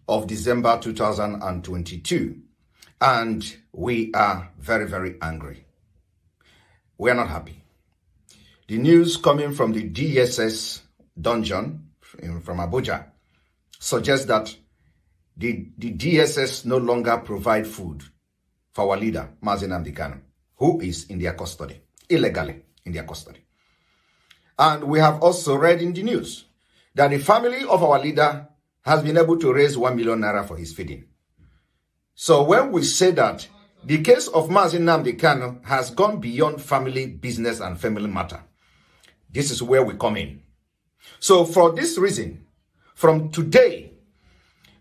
of December 2022. And we are very, very angry. We are not happy. The news coming from the DSS dungeon from Abuja suggests that the DSS no longer provide food for our leader, Mazi Nnamdi Kanu, who is in their custody, illegally in their custody. And we have also read in the news that the family of our leader has been able to raise 1 million naira for his feeding. So when we say that the case of Mazi Nnamdi Kanu has gone beyond family business and family matter, this is where we come in. So for this reason, from today,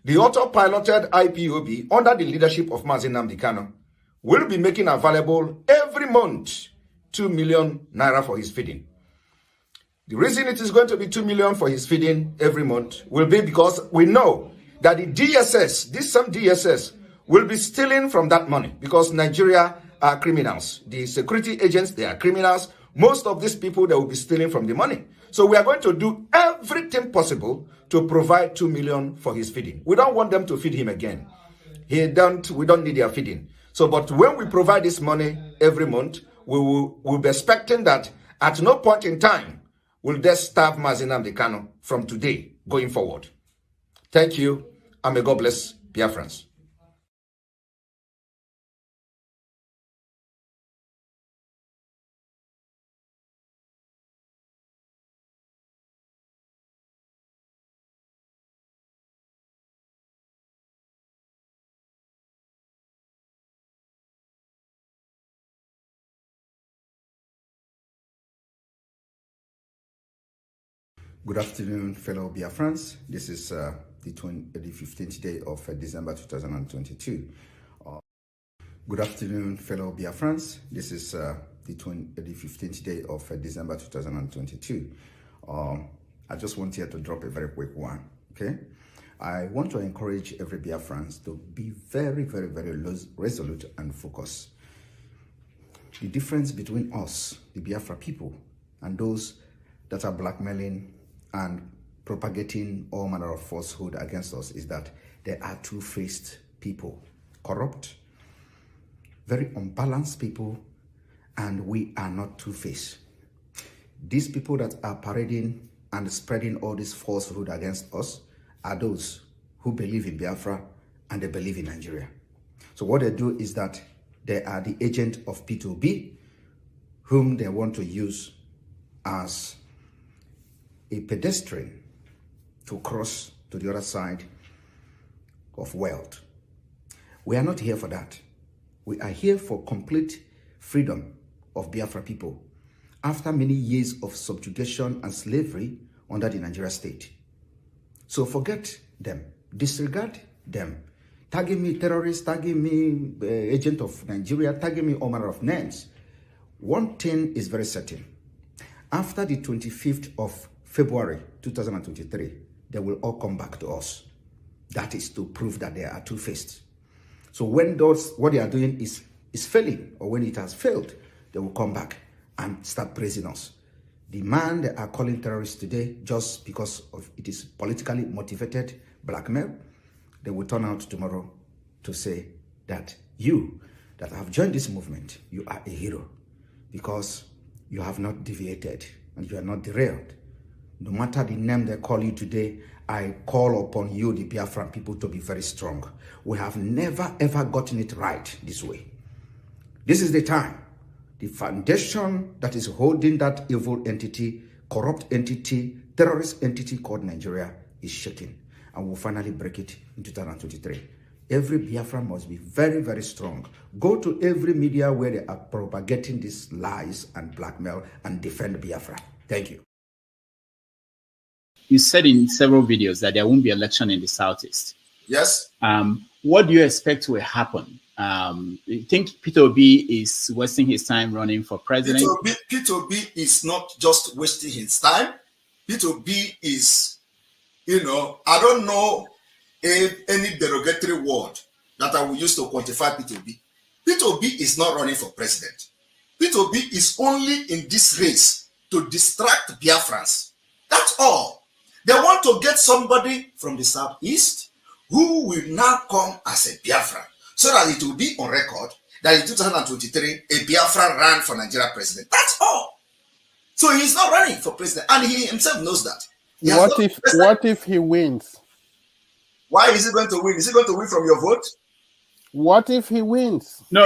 the auto-piloted IPOB under the leadership of Mazi Nnamdi Kanu will be making available every month 2 million naira for his feeding. The reason it is going to be 2 million for his feeding every month will be because we know that the DSS, this some DSS, will be stealing from that money because Nigeria are criminals. The security agents, they are criminals. Most of these people, they will be stealing from the money. So we are going to do everything possible to provide 2 million for his feeding. We don't want them to feed him again. We don't need their feeding. So, but when we provide this money every month, we'll be expecting that at no point in time will they starve Mazi Nnamdi Kanu from today going forward. Thank you, and may God bless Biafrans. Good afternoon, fellow Biafrans. This is the 15th day of December 2022. Good afternoon, fellow Biafrans. This is the 15th day of December 2022. I just want here to drop a very quick one, okay? I want to encourage every Biafrans to be very, very, very resolute and focused. The difference between us, the Biafra people, and those that are blackmailing and propagating all manner of falsehood against us is that they are two-faced people, corrupt, very unbalanced people, and we are not two-faced. These people that are parading and spreading all this falsehood against us are those who believe in Biafra and they believe in Nigeria. So what they do is that they are the agent of P2B, whom they want to use as a pedestrian to cross to the other side of wealth. We are not here for that. We are here for complete freedom of Biafra people after many years of subjugation and slavery under the Nigeria state. So forget them, disregard them, tagging me terrorist, tagging me agent of Nigeria, tagging me all manner of names. One thing is very certain. After the 25th of February 2023, they will all come back to us. That is to prove that they are two-faced. So when what they are doing is failing, or when it has failed, they will come back and start praising us. The man they are calling terrorist today, just because of it is politically motivated blackmail, they will turn out tomorrow to say that you that have joined this movement, you are a hero because you have not deviated and you are not derailed. No matter the name they call you today, I call upon you, the Biafran people, to be very strong. We have never, ever gotten it right this way. This is the time. The foundation that is holding that evil entity, corrupt entity, terrorist entity called Nigeria is shaking. And we'll finally break it in 2023. Every Biafran must be very, very strong. Go to every media where they are propagating these lies and blackmail and defend Biafra. Thank you. You said in several videos that there won't be election in the Southeast. Yes. What do you expect will happen? You think Peter Obi is wasting his time running for president? Peter Obi is not just wasting his time. Peter Obi is, I don't know any derogatory word that I will use to quantify Peter Obi. Peter Obi is not running for president. Peter Obi is only in this race to distract Biafrans. That's all. They want to get somebody from the Southeast who will now come as a Biafran, so that it will be on record that in 2023, a Biafran ran for Nigeria president. That's all. So he's not running for president, and he himself knows that. What if he wins? Why is he going to win? Is he going to win from your vote? What if he wins? No.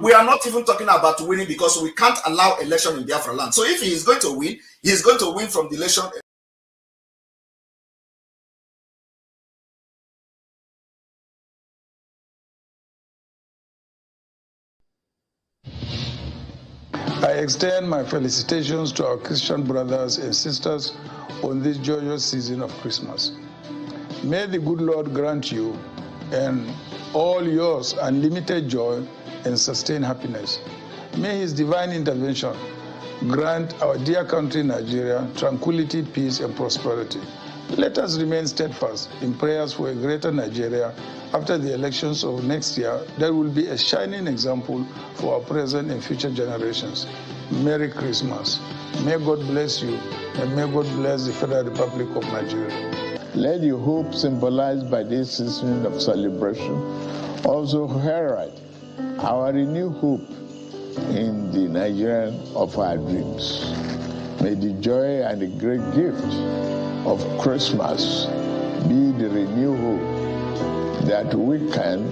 We are not even talking about winning, because we can't allow election in Biafra land. So if he is going to win, he is going to win from the election. I extend my felicitations to our Christian brothers and sisters on this joyous season of Christmas. May the good Lord grant you and all yours unlimited joy and sustained happiness. May his divine intervention grant our dear country Nigeria tranquility, peace, and prosperity. Let us remain steadfast in prayers for a greater Nigeria after the elections of next year that will be a shining example for our present and future generations. Merry Christmas. May God bless you, and may God bless the Federal Republic of Nigeria. Let your hope symbolized by this season of celebration also herald our renewed hope in the Nigerian of our dreams. May the joy and the great gift of Christmas be the renewed hope that we can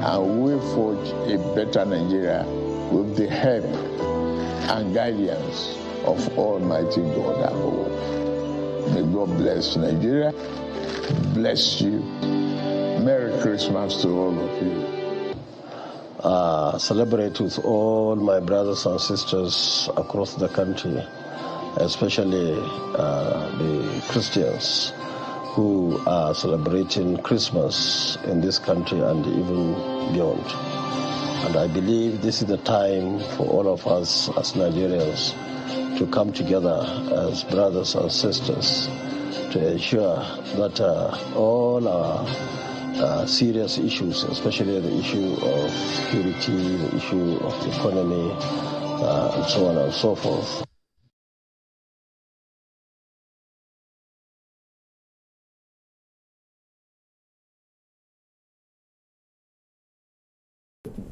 and will forge a better Nigeria with the help and guidance of Almighty God above. May God bless Nigeria, bless you. Merry Christmas to all of you. Celebrate with all my brothers and sisters across the country, especially the Christians who are celebrating Christmas in this country and even beyond. And I believe this is the time for all of us as Nigerians to come together as brothers and sisters to ensure that all our serious issues, especially the issue of security, the issue of the economy, and so on and so forth.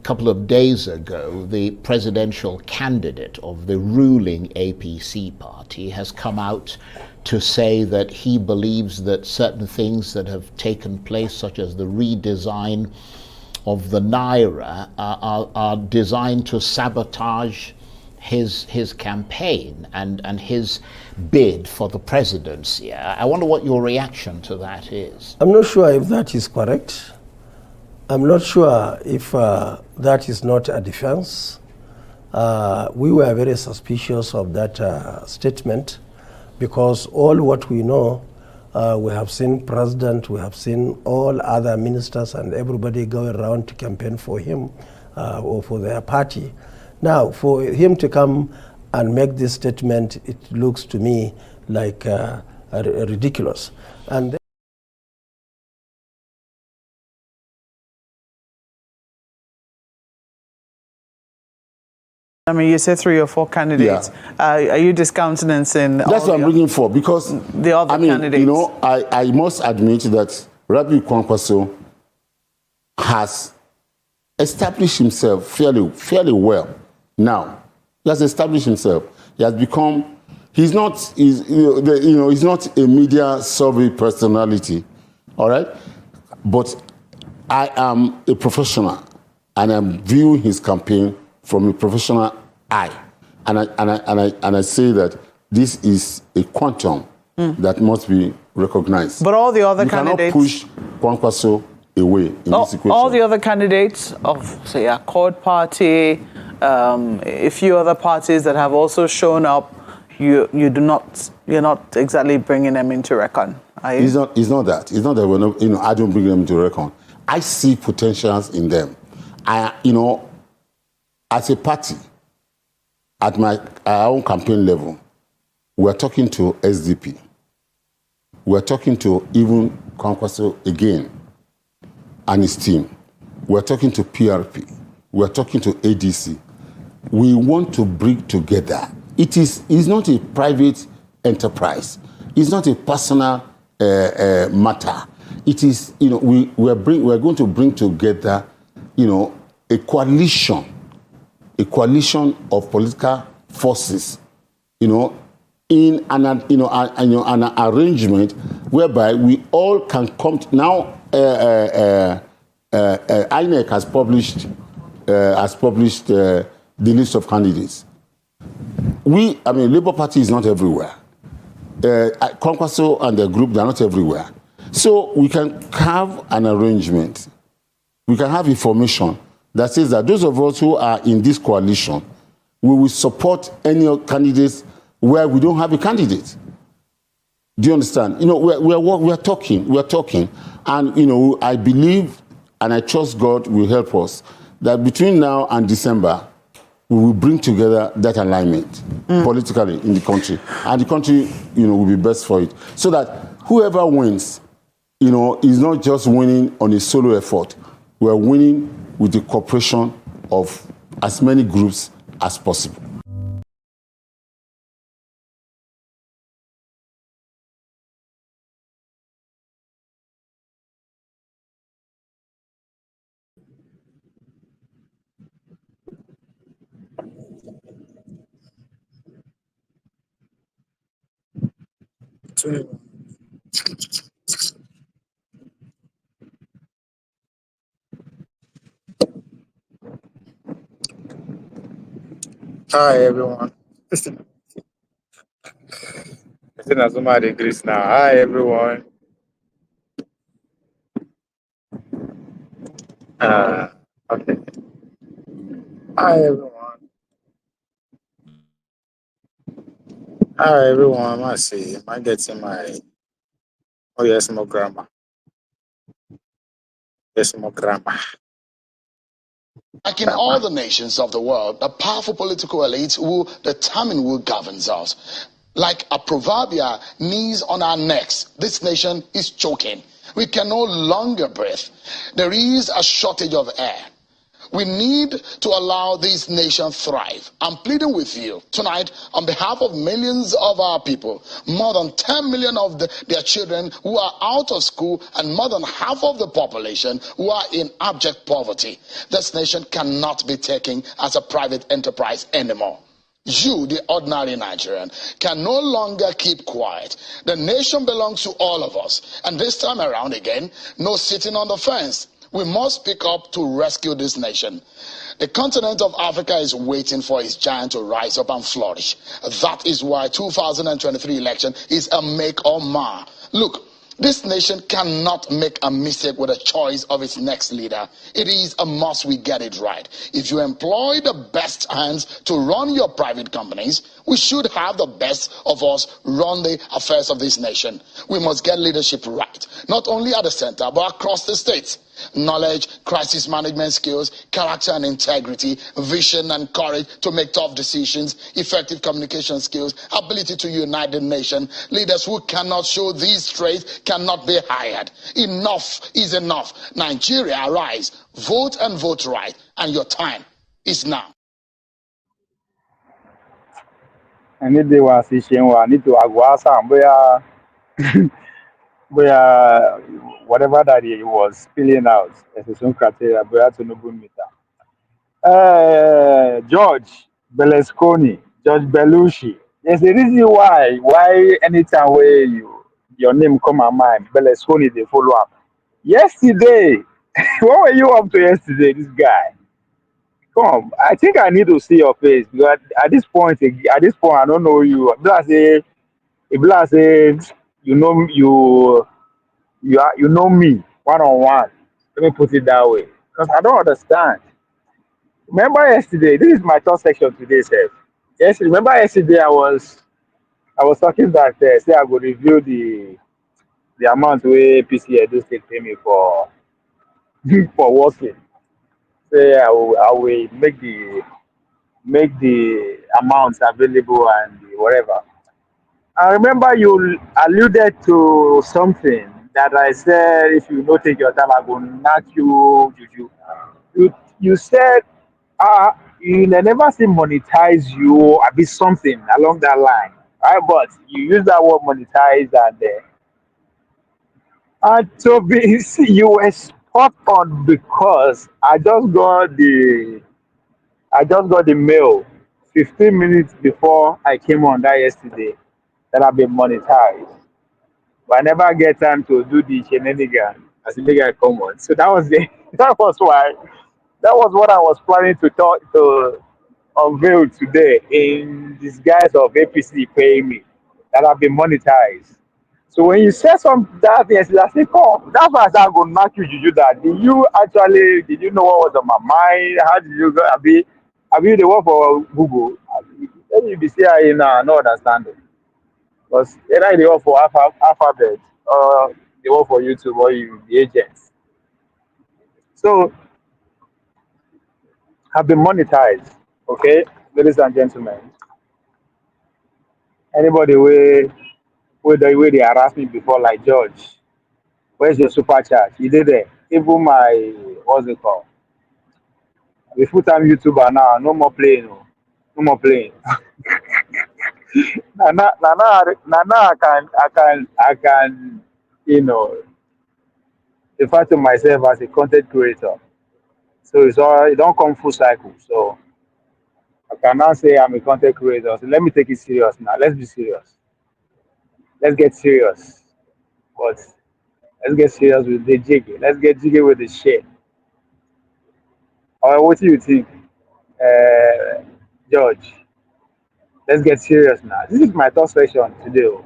Couple of days ago, the presidential candidate of the ruling APC party has come out to say that he believes that certain things that have taken place, such as the redesign of the Naira, are designed to sabotage his campaign and his bid for the presidency. I wonder what your reaction to that is. I'm not sure if that is correct. I'm not sure if that is not a defense. We were very suspicious of that statement, because all what we know, we have seen president, we have seen all other ministers and everybody going around to campaign for him or for their party. Now, for him to come and make this statement, it looks to me like ridiculous. And I mean, you said 3 or 4 candidates. Yeah. Are you discountenancing? That's what I'm bringing for, because the other candidates. You know, I must admit that Rabiu Kwankwaso has established himself fairly well. Now, he has established himself. He has become. He's not a media survey personality, all right. But I am a professional, and I'm viewing his campaign from a professional eye, and I say that this is a quantum that must be recognized. But all the other candidates cannot push Kwankwaso away in this equation. All the other candidates of, say, Accord Party, a few other parties that have also shown up, you're not exactly bringing them into reckon. It's not that. It's not that we're not. I don't bring them into reckon. I see potentials in them. As a party, at our own campaign level, we're talking to SDP. We're talking to even Kwankwaso again and his team. We're talking to PRP. We're talking to ADC. We want to bring together. It's not a private enterprise. It's not a personal matter. it is, we're going to bring together, a coalition of political forces, in an arrangement whereby we all can come now. INEC has published the list of candidates. Labour Party is not everywhere. Kwankwaso and the group, they're not everywhere. So we can have an arrangement. We can have information that says that those of us who are in this coalition, we will support any candidates where we don't have a candidate. Do you understand? We're talking, and I believe and I trust God will help us that between now and December, we will bring together that alignment politically in the country, and the country, will be best for it, so that whoever wins, is not just winning on a solo effort. We're winning with the cooperation of as many groups as possible. Hi everyone. Listen, Azuma de Greece now. Hi everyone. Okay. Hi everyone. Hi everyone. I see. Am I getting my? Oh yes, more grammar. Yes, more grammar. Like in all the nations of the world, the powerful political elites will determine who governs us. Like a proverbial knees on our necks, this nation is choking. We can no longer breathe. There is a shortage of air. We need to allow this nation thrive. I'm pleading with you tonight on behalf of millions of our people, more than 10 million of their children who are out of school, and more than half of the population who are in abject poverty. This nation cannot be taken as a private enterprise anymore. You, the ordinary Nigerian, can no longer keep quiet. The nation belongs to all of us. And this time around again, no sitting on the fence. We must speak up to rescue this nation. The continent of Africa is waiting for its giant to rise up and flourish. That is why 2023 election is a make or mar. Look, this nation cannot make a mistake with the choice of its next leader. It is a must we get it right. If you employ the best hands to run your private companies, we should have the best of us run the affairs of this nation. We must get leadership right, not only at the center, but across the states. Knowledge, crisis management skills, character and integrity, vision and courage to make tough decisions, effective communication skills, ability to unite the nation. Leaders who cannot show these traits cannot be hired. Enough is enough. Nigeria, arise. Vote and vote right. And your time is now. I need to where whatever that he was spilling out as a soon criteria, George Berlusconi, George Belushi. There's a reason why anytime where your name come my mind, Berlusconi they follow up. Yesterday, what were you up to yesterday, this guy? Come, I think I need to see your face because at this point I don't know you. If say you know me one-on-one. Let me put it that way. Because I don't understand. Remember yesterday, this is my third section today, sir. Yes, remember yesterday I was talking that say I go review the amount where PC Edo State pay me for working. Say I will make the amounts available and whatever. I remember you alluded to something that I said, if you don't take your time, I will knock you, Juju. You said, you never see monetize you, or be something along that line. Right? But you use that word monetize and Toby, see, you were spot on because I just got the mail 15 minutes before I came on that yesterday that I've been monetized. But I never get time to do the shenanigan as the nigga come on. So that was the that was why that was what I was planning to talk to unveil today in disguise of APC paying me that I've been monetized. So when you said some that yesterday, I said, "Come." That's why I said I'm gonna knock you. You that. Did you know what was on my mind? How did you go? Have you the one for Google? Let me be saying now. No understanding. Because either the one for Alphabet or the one for YouTube or the agents. So have been monetized. Okay, ladies and gentlemen. Anybody where they harass me before, like George, where's your super chat? You did it. Even my what's it called? The full time YouTuber now, no more playing. Oh. No more playing. Now I can, refer to myself as a content creator. So it don't come full cycle. So I can now say I'm a content creator. So let me take it serious now. Let's be serious. Let's get serious. But let's get serious with the jiggy. Let's get jiggy with the shit. Or what do you think, George? Let's get serious now. This is my third session today. Oh.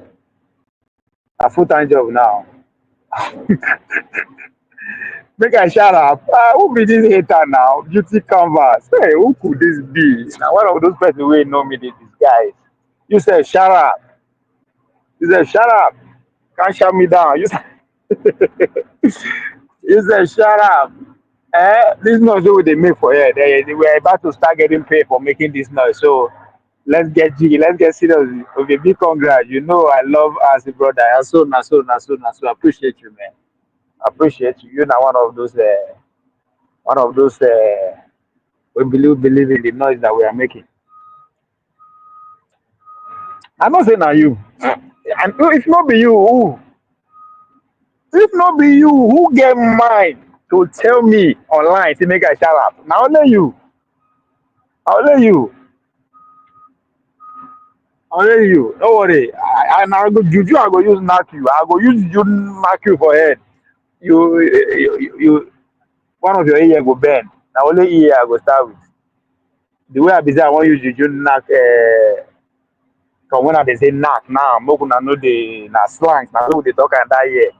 A full-time job now. Make a shout out. Who be this hater now? Beauty canvas. Hey, who could this be? Now one of those people who know me, this guy. You said shut up. You said shut up. Can't shut me down. You said shut up. This noise what they make for here. They were about to start getting paid for making this noise. So let's get jiggy. Let's get serious. Okay, big congrats. You know I love as a brother. I so I appreciate you, man. I appreciate you. You're not one of those we believe in the noise that we are making. I'm not saying now you. And if not be you, who? If not be you, who get mind to tell me online to make a shut up? Now only you. Only you. Only you. Don't worry. I go juju. I go use knock you. I go use you knock you for head. You one of your ear go bend. Now only ear I go start with. The way I be say I want use juju knock. From when I dey say knock now, make una know the na slang. Na so they talk and that year.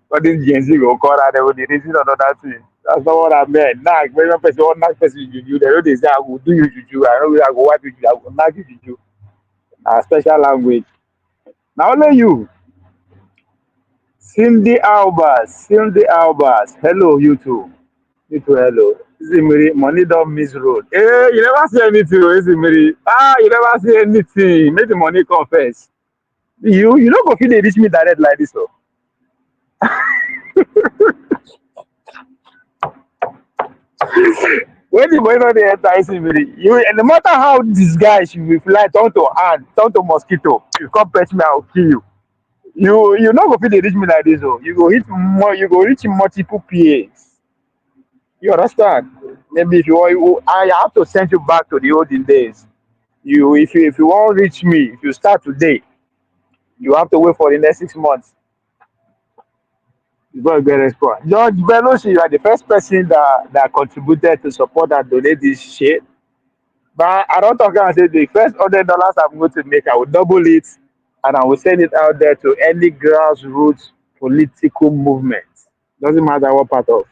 But this Gen Z go call that they will reason another thing. That's not what I meant. Knock. When one person want knock person juju, they know they say I will do you juju. I know I go wipe you juju. I go knock you juju. Special language. Now only you. Cindy Albers. Hello, you two. You two, hello. Zimiri, money don't miss road. Hey, you never say anything, Zimiri. You never say anything. Make the money come first. You don't go feel they reach me direct like this, so. When the money not there, Zimiri, and no matter how this guy should be fly, turn to hand, turn to mosquito. You come pet me, I'll kill you. You not go feel they reach me like this, so. You go reach multiple PAs. You understand? Maybe if you want, I have to send you back to the olden days. If you want to reach me, if you start today, you have to wait for the next 6 months. You're going to get a response. George Belushi, you are the first person that contributed to support and donate this shit. But I don't talk and say the first $100 I'm going to make, I will double it and I will send it out there to any grassroots political movement. Doesn't matter what part of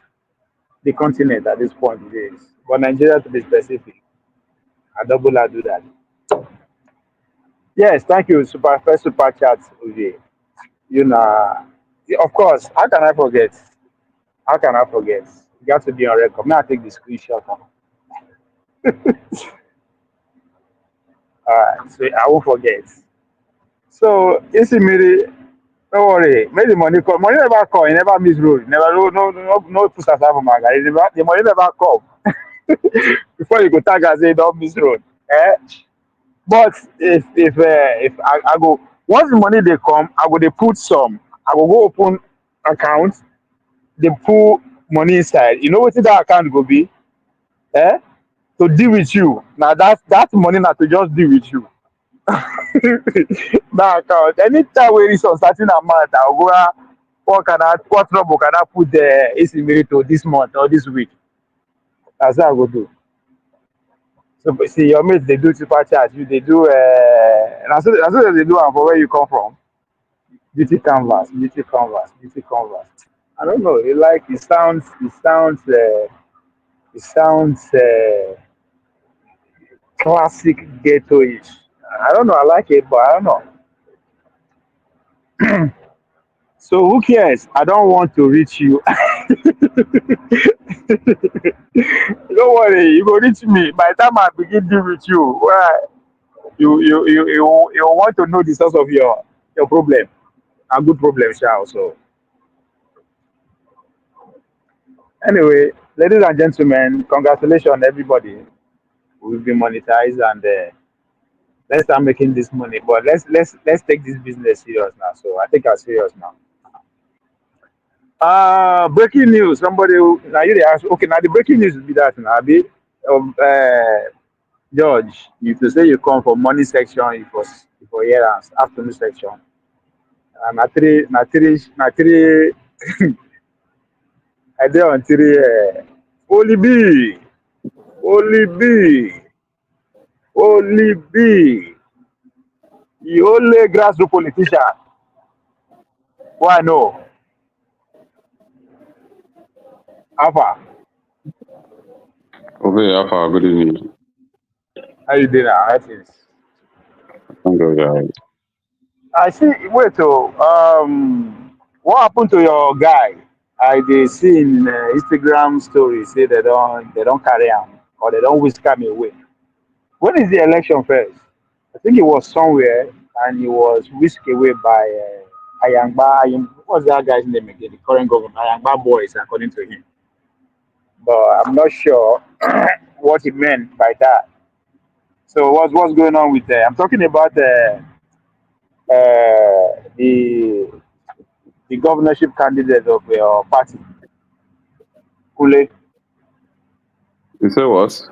the continent at this point it is. But Nigeria to be specific. I do that. Yes, thank you, super chat, Uwe. You know, of course, how can I forget? You got to be on record. May I take the screenshot now? Alright, so I won't forget. So Isimiri, don't worry, make the money come. Money never come, you never miss road. No push aside for my guy. The money never come. Before you go tag and say don't miss road. But if I go once the money they come, I go they put some. I will go open account, they put money inside. You know what that account go be? Eh? To deal with you. Now that money not to just deal with you. That account. Anytime we reach a certain amount, I'll go what trouble can I put the estimate to this month or this week? That's what I go do. So but see your mates they do super chat, you they do that's what they do and for where you come from. Beauty canvas, beauty canvas, beauty canvas. I don't know. It sounds classic ghetto-ish. I don't know. I like it, but I don't know. So who cares? I don't want to reach you. Don't worry, you go reach me. By the time I begin to reach you, well, you want to know the source of your problem. A good problem, shall so. Anyway, ladies and gentlemen, congratulations everybody. We've been monetized and let's start making this money. But let's take this business serious now. So I think I'm serious now. Breaking news. Somebody now you they ask. Okay, now the breaking news will be that now. Abi, George, if you say you come from morning section, it was for here and afternoon section. And na three. I did on three. Only B, only B, only B. The only grassroots politician. Why no? Alpha. Okay, Alpha, good evening. How you doing now? How things? I'm good, guys. I see. Wait, what happened to your guy? I they see in Instagram stories say they don't carry him or they don't whisk him away. When is the election first? I think it was somewhere and he was whisked away by Ayangba. What's that guy's name again? The current government, Ayangba boys, according to him. But I'm not sure what he meant by that. So what's going on with I'm talking about the governorship candidate of your party, Kule. You say what?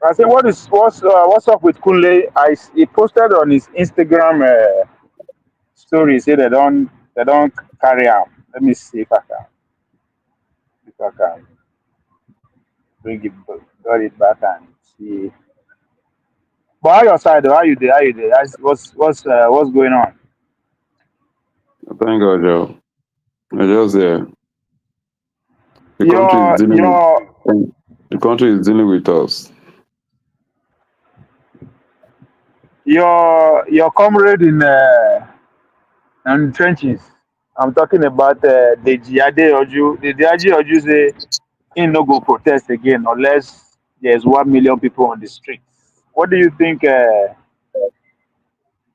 I said, what's up with Kule? He posted on his Instagram story. Say they don't carry out. Let me see if I can got it back and see. But how your side? How you there? How you there? What's going on? Thank God, Joe. I just there. The country is dealing with us. Your comrade in trenches. I'm talking about Deji Adeoju. Deji Adeoju say he no go protest again unless there's 1 million people on the streets. What do you think?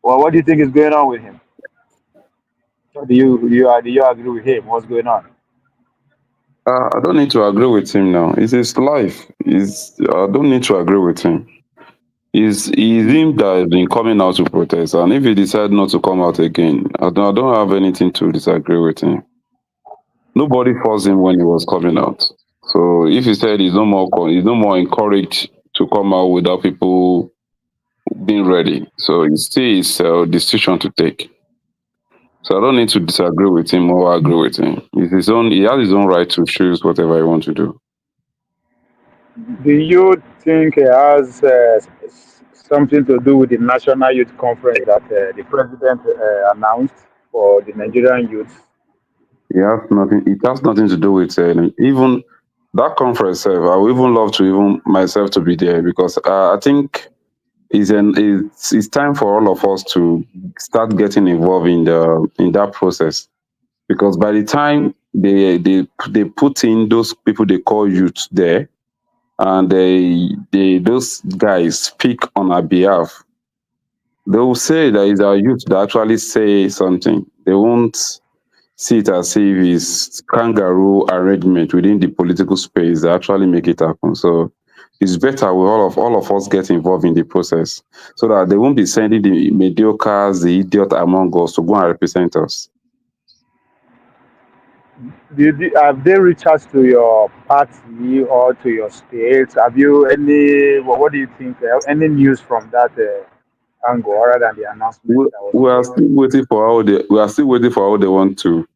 What do you think is going on with him? Do you agree with him? What's going on? I don't need to agree with him now. It's his life. I don't need to agree with him. It's him that has been coming out to protest, and if he decides not to come out again, I don't have anything to disagree with him. Nobody forced him when he was coming out. So if he said he's no more encouraged to come out without people being ready, so it's still his decision to take. So I don't need to disagree with him or agree with him. It's his own. He has his own right to choose whatever he wants to do. Do you think it has something to do with the National Youth Conference that the president announced for the Nigerian youth? It has nothing to do with even that conference. I would even love to myself to be there because I think it's time for all of us to start getting involved in that process, because by the time they put in those people they call youth there, and those guys speak on our behalf, they will say that it's our youth that actually say something. They won't see it as if it's kangaroo arrangement within the political space that actually make it happen. So it's better with all of us get involved in the process, so that they won't be sending the mediocres, the idiot among us to go and represent us. Have they reached out to your party or to your state? Have you any? What do you think? Any news from that angle other than the announcement that was We are made? still waiting for how they want to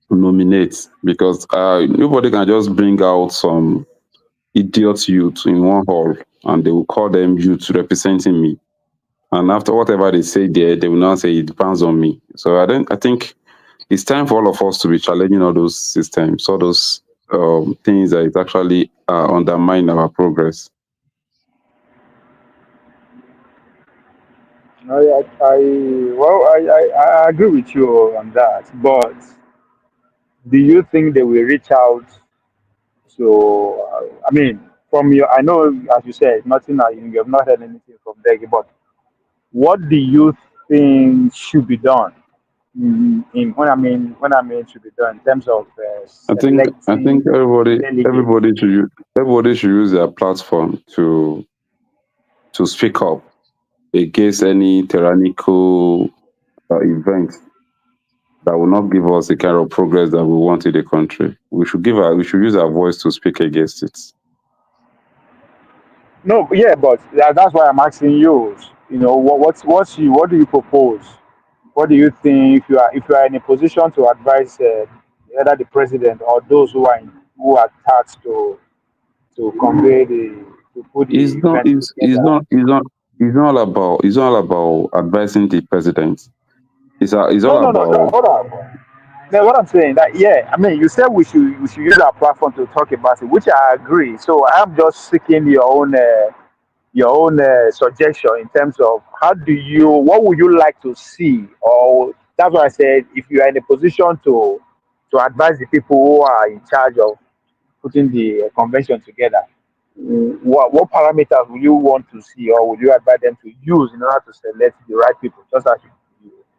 nominate, because nobody can just bring out some idiot youth in one hall and they will call them youth representing me. And after whatever they say there, they will now say it depends on me. So I think it's time for all of us to be challenging all those systems, all those things that it actually undermine our progress. I agree with you on that. But do you think they will reach out to? I mean, from your, I know as you said, nothing. You have not heard anything from Degi, but what do you think should be done? When I mean should be done in terms of I think selecting delegates. everybody should use their platform to speak up against any tyrannical event that will not give us the kind of progress that we want in the country. We should use our voice to speak against it. No, yeah, but that's why I'm asking you. You know, what do you propose? What do you think if you are in a position to advise either the president or those who are tasked to convey to put the It's not event together? it's not about advising the president. It's No, all no, no, no. about Hold on. Now, what I'm saying that yeah, I mean, you said we should use our platform to talk about it, which I agree. So I'm just seeking your own suggestion in terms of what would you like to see, or that's why I said if you are in a position to advise the people who are in charge of putting the convention together, what parameters would you want to see, or would you advise them to use in order to select the right people, just as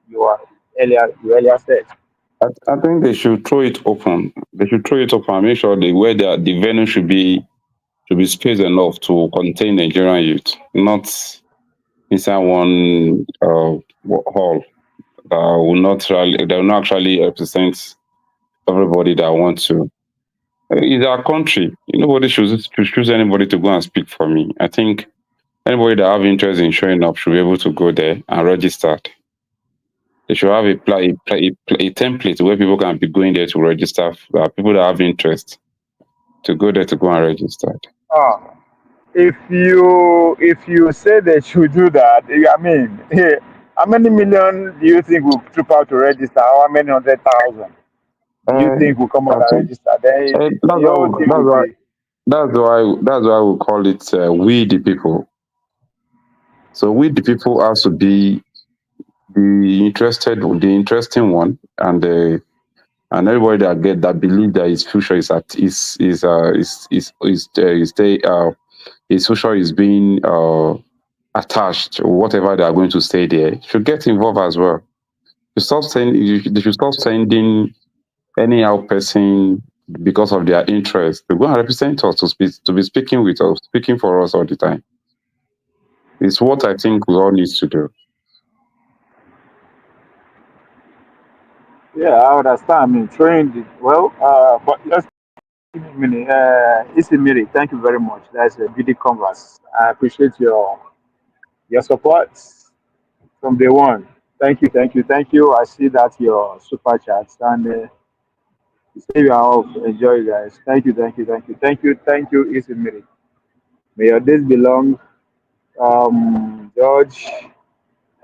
you earlier said? I think they should throw it open. They should throw it open and make sure the venue should be space enough to contain Nigerian youth, not inside one hall that will not actually represent everybody that wants to. It's our country. Nobody should choose anybody to go and speak for me. I think anybody that have interest in showing up should be able to go there and register. They should have a template where people can be going there to register. People that have interest to go there to go and register. If you say they should do that, I mean, how many million do you think will trip out to register? How many 100,000 do you think will come out and register? Then your thing will be. That's why we call it we the people. So we the people has to be the interesting one, and everybody that believe that his future his future is being attached, or whatever they are going to say there, should get involved as well. They should stop sending anyhow person because of their interest to go and represent us, to be speaking with us, speaking for us all the time. It's what I think we all need to do. Yeah, I understand. I mean, but just give me a minute. Isimiri, thank you very much. That's a beauty converse. I appreciate your support from day one. Thank you, thank you, thank you. I see that your super chats and say you are off. Enjoy, guys. Thank you, thank you, thank you, thank you, thank you, Isimiri. May your days be long. George,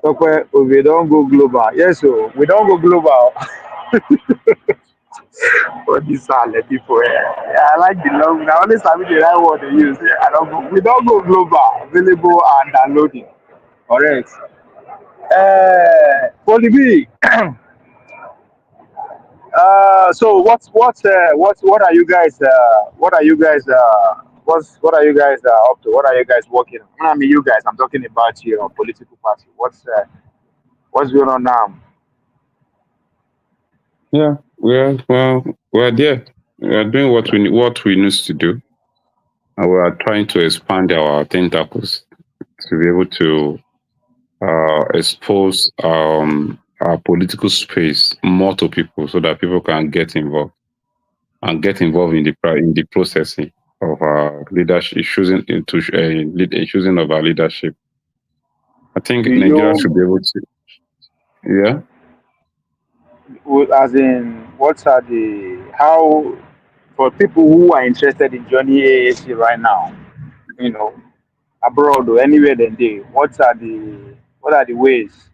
we don't go global. Yes, so we don't go global. For these are the people. I like the long. I always have the right word to use. We don't go global. Available and downloading. Correct. For the B. So what are you guys what are you guys what are you guys up to? What are you guys working on? When I mean you guys, I'm talking about your political party. What's going on now? Yeah, we're there. We are doing what we need to do, and we are trying to expand our tentacles to be able to expose our political space more to people, so that people can get involved. and get involved in the processing of our leadership, choosing of our leadership. I think Nigeria should be able to. Yeah. As in, what are the how for people who are interested in joining AAC right now, abroad or anywhere then they, what are the ways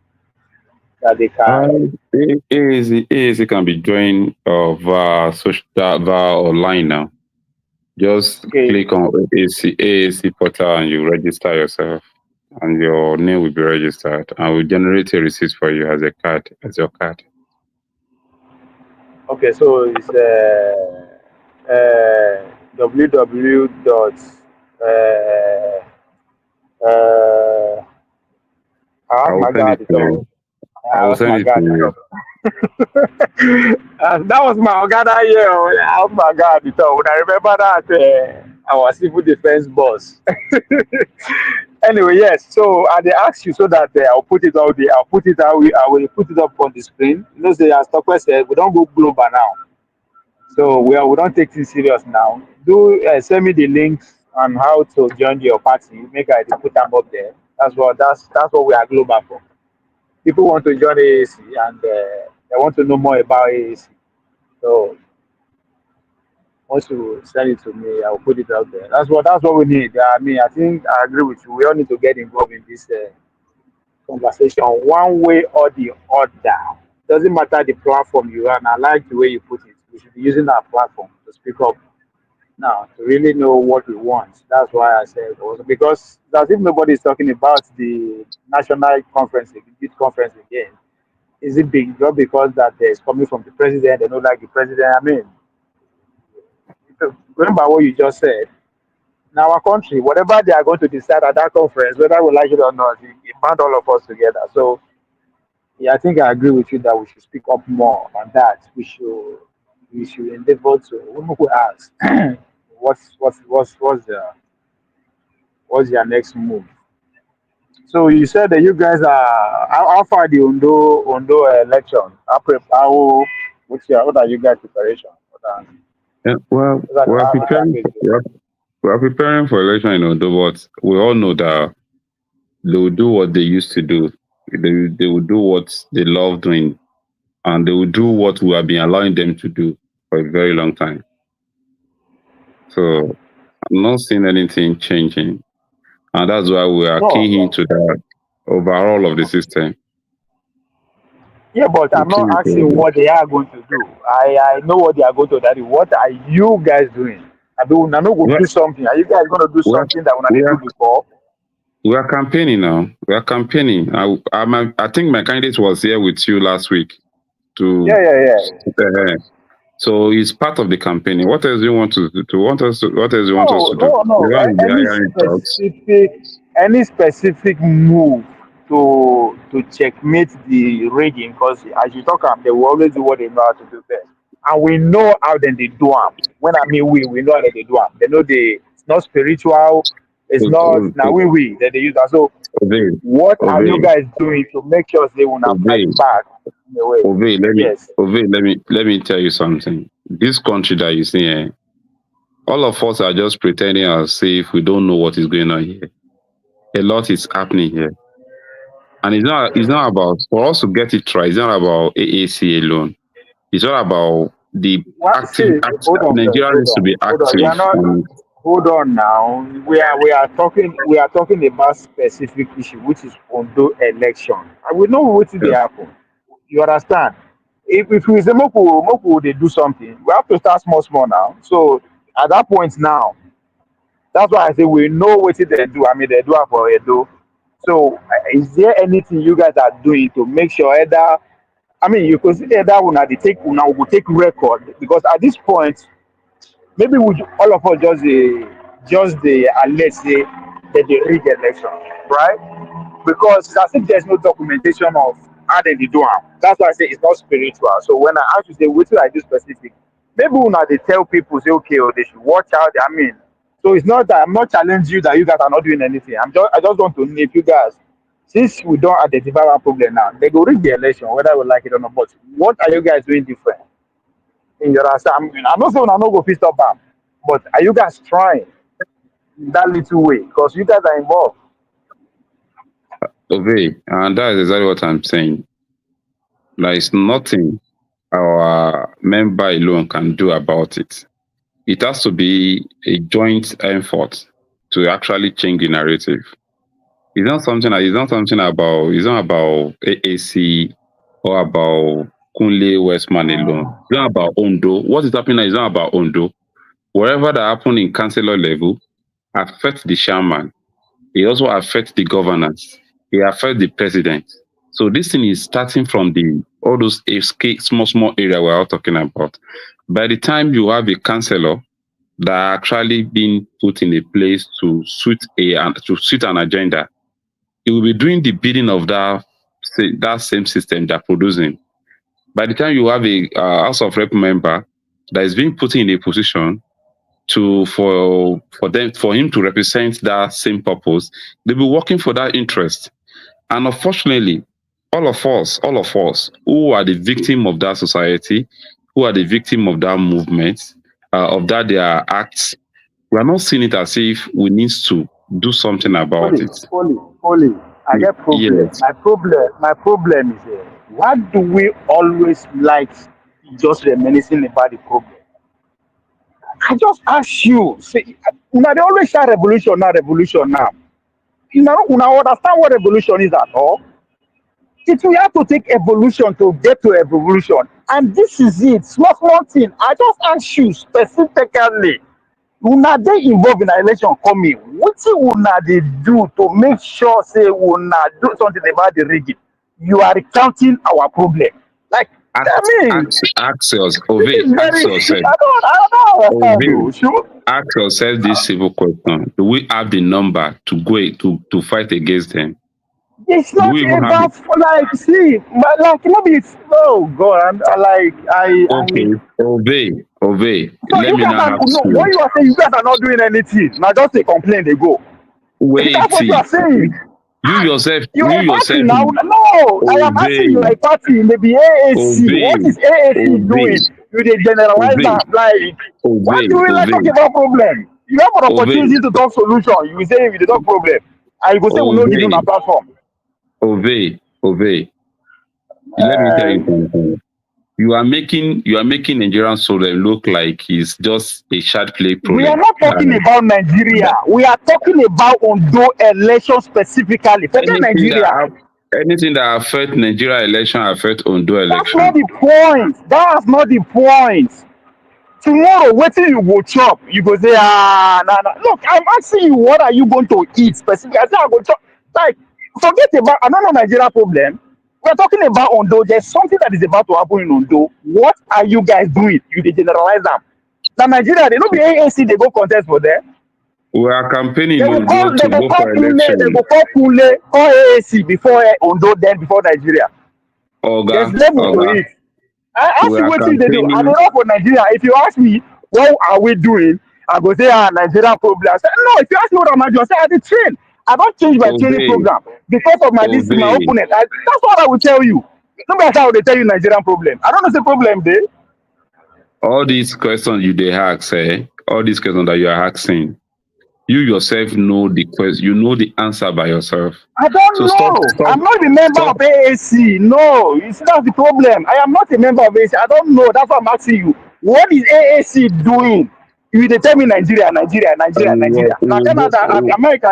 that they can? AAC can be joined via online now. Just click on AAC portal and you register yourself, and your name will be registered, and we'll generate a receipt for you as your card. Okay, so it's www. I will send it to you. That was my Ogada year. Oh my God! When I remember that our civil defense boss. Anyway, yes. So they ask you so that I'll put it out there. I will put it up on the screen. Say as Tokwe said, we don't go global now. So we don't take this serious now. Do send me the links on how to join your party. Make I put them up there. That's what we are global for. People want to join AAC and they want to know more about AAC. So once you send it to me, I'll put it out there. That's what we need. I mean, I think I agree with you. We all need to get involved in this conversation one way or the other. Doesn't matter the platform you are. And I like the way you put it. We should be using our platform to speak up now to really know what we want. That's why I said also, because as if nobody is talking about the national conference, the big conference again. Is it big just because that it's coming from the president? They don't like the president. I mean, remember what you just said. In our country, whatever they are going to decide at that conference, whether we like it or not, it bound all of us together. So, yeah, I think I agree with you that we should speak up more on that. We should endeavor to who ask what's your next move. So you said that you guys are how far the Ondo election? What are you guys preparation? Well, we are preparing for election in Ondo, but we all know that they will do what they used to do. They will do what they love doing, and they will do what we have been allowing them to do for a very long time. So I'm not seeing anything changing, and that's why we are keying into that overall of the system. Yeah, but I'm not asking what they are going to do. I know what they are going to do. What are you guys doing? I mean, I'm not going to do something. Are you guys going to do something that we didn't do before? We are campaigning now. We are campaigning. I think my candidate was here with you last week. So it's part of the campaign. What else do you want to do? What else do you want us to do? Any specific move to checkmate the rigging? Because as you talk about, they will always do what they know how to do best. And we know how then they do them. When I mean we know how they do them. They know it's not spiritual. It's not now that they use that. So what are you guys doing to make sure they will not fight back? Let me tell you something. This country that you see here, all of us are just pretending as if we don't know what is going on here. A lot is happening here. And it's not about, for us to get it right, it's not about AAC alone. It's all about the Nigeria needs to be active. Hold on now. We are talking about specific issue, which is Ondo election. And we know what will happen. You understand? If we say Moku they do something, we have to start small now. So at that point now, that's why I say we know what they do. I mean, they do it for Edo. So is there anything you guys are doing to make sure that, I mean, you consider that we will take record, because at this point, maybe all of us just let's say that they rig the election, right? Because I think there's no documentation of how they do it. That's why I say it's not spiritual. So when I ask you say what I do specific, maybe when they tell people say okay, they should watch out. I mean, so it's not that I'm not challenging you that you guys are not doing anything. I just want to know if you guys, since we don't identify our problem now, they go rig the election whether we like it or not. But what are you guys doing different? In your answer, I'm not saying I'm not going to stop them, but are you guys trying in that little way? Because you guys are involved. Obey, and that is exactly what I'm saying. There is nothing our member alone can do about it. It has to be a joint effort to actually change the narrative. It's not something about AAC or about Kunle Westman alone. It's not about Ondo. What is happening now is not about Ondo. Whatever that happened in councillor level affects the chairman. It also affects the governance. It affects the president. So this thing is starting from all those small area we're all talking about. By the time you have a councillor that are actually being put in a place to suit an agenda, it will be doing the bidding of that same system they're producing. By the time you have a House of Rep member that is being put in a position for him to represent that same purpose, they'll be working for that interest. And unfortunately, all of us who are the victim of that society, who are the victim of that movement, of that their acts, we are not seeing it as if we need to do something about it. Only. I get problem. Yes. My problem is why do we always like just reminiscing about the problem? I just ask you, say, now they always say revolution now. You know, understand what revolution is at all? It will have to take evolution to get to evolution. And this is it. Small thing. I just ask you specifically, una dey involved in an election coming, wetin una dey do to make sure say una do something about the rigging? You are recounting our problem. Like, Ask yourself this simple question. Do we have the number to go to fight against them? It's not about like see, but like maybe oh God, Obey. So Let me now ask you. what you are saying, you guys are not doing anything. Now just a complaint they go. Wait, that's what you are saying. You yourself. Now. No, I am asking you like party, maybe AAC. What is AAC doing? You dey generalize that like why do we like talking about problem? You have an opportunity to talk solution. You will say if you talk problem. I go say we no give you a platform. Obey. Let me tell you something. You are making Nigerian soldier look like he's just a child play problem. We are not talking about Nigeria. We are talking about Ondo election specifically. Forget Nigeria. Anything that affects Nigeria election affects Ondo election. That's not the point. That's not the point. Tomorrow, waiting you go chop, you go say, nah. Look, I'm asking you, what are you going to eat specifically? I say I go chop. Like, forget about another Nigeria problem. We're talking about Ondo. There's something that is about to happen in Ondo. What are you guys doing? You generalize them. Now Nigeria, they don't be ANC, they go contest for them. We are campaigning Ondo to go for election. They go call Kule, call ANC before Ondo, then before Nigeria. There's level to it. I ask you what they do. I don't know for Nigeria. If you ask me, what are we doing? I go say, Nigeria problem. I say, no, if you ask me what I'm doing, I say, I did train. I don't change my training program because of my opponent. That's what I will tell you. Nobody how they tell you Nigerian problem. I don't know the problem there. All these questions they ask, all these questions that you are asking, you yourself know the question. You know the answer by yourself. I don't know. Stop. I'm not a member of AAC. No, it's not the problem. I am not a member of AAC. I don't know. That's what I'm asking you. What is AAC doing? You dey tell me Nigeria. Now Canada, America,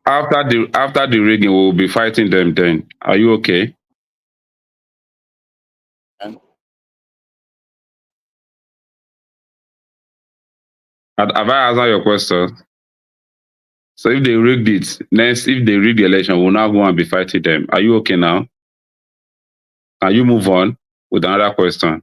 after the rigging, we'll be fighting them. Then, are you okay? Have I answered your question? So if they rigged it, if they rig the election, we'll now go and be fighting them. Are you okay now? Can you move on with another question?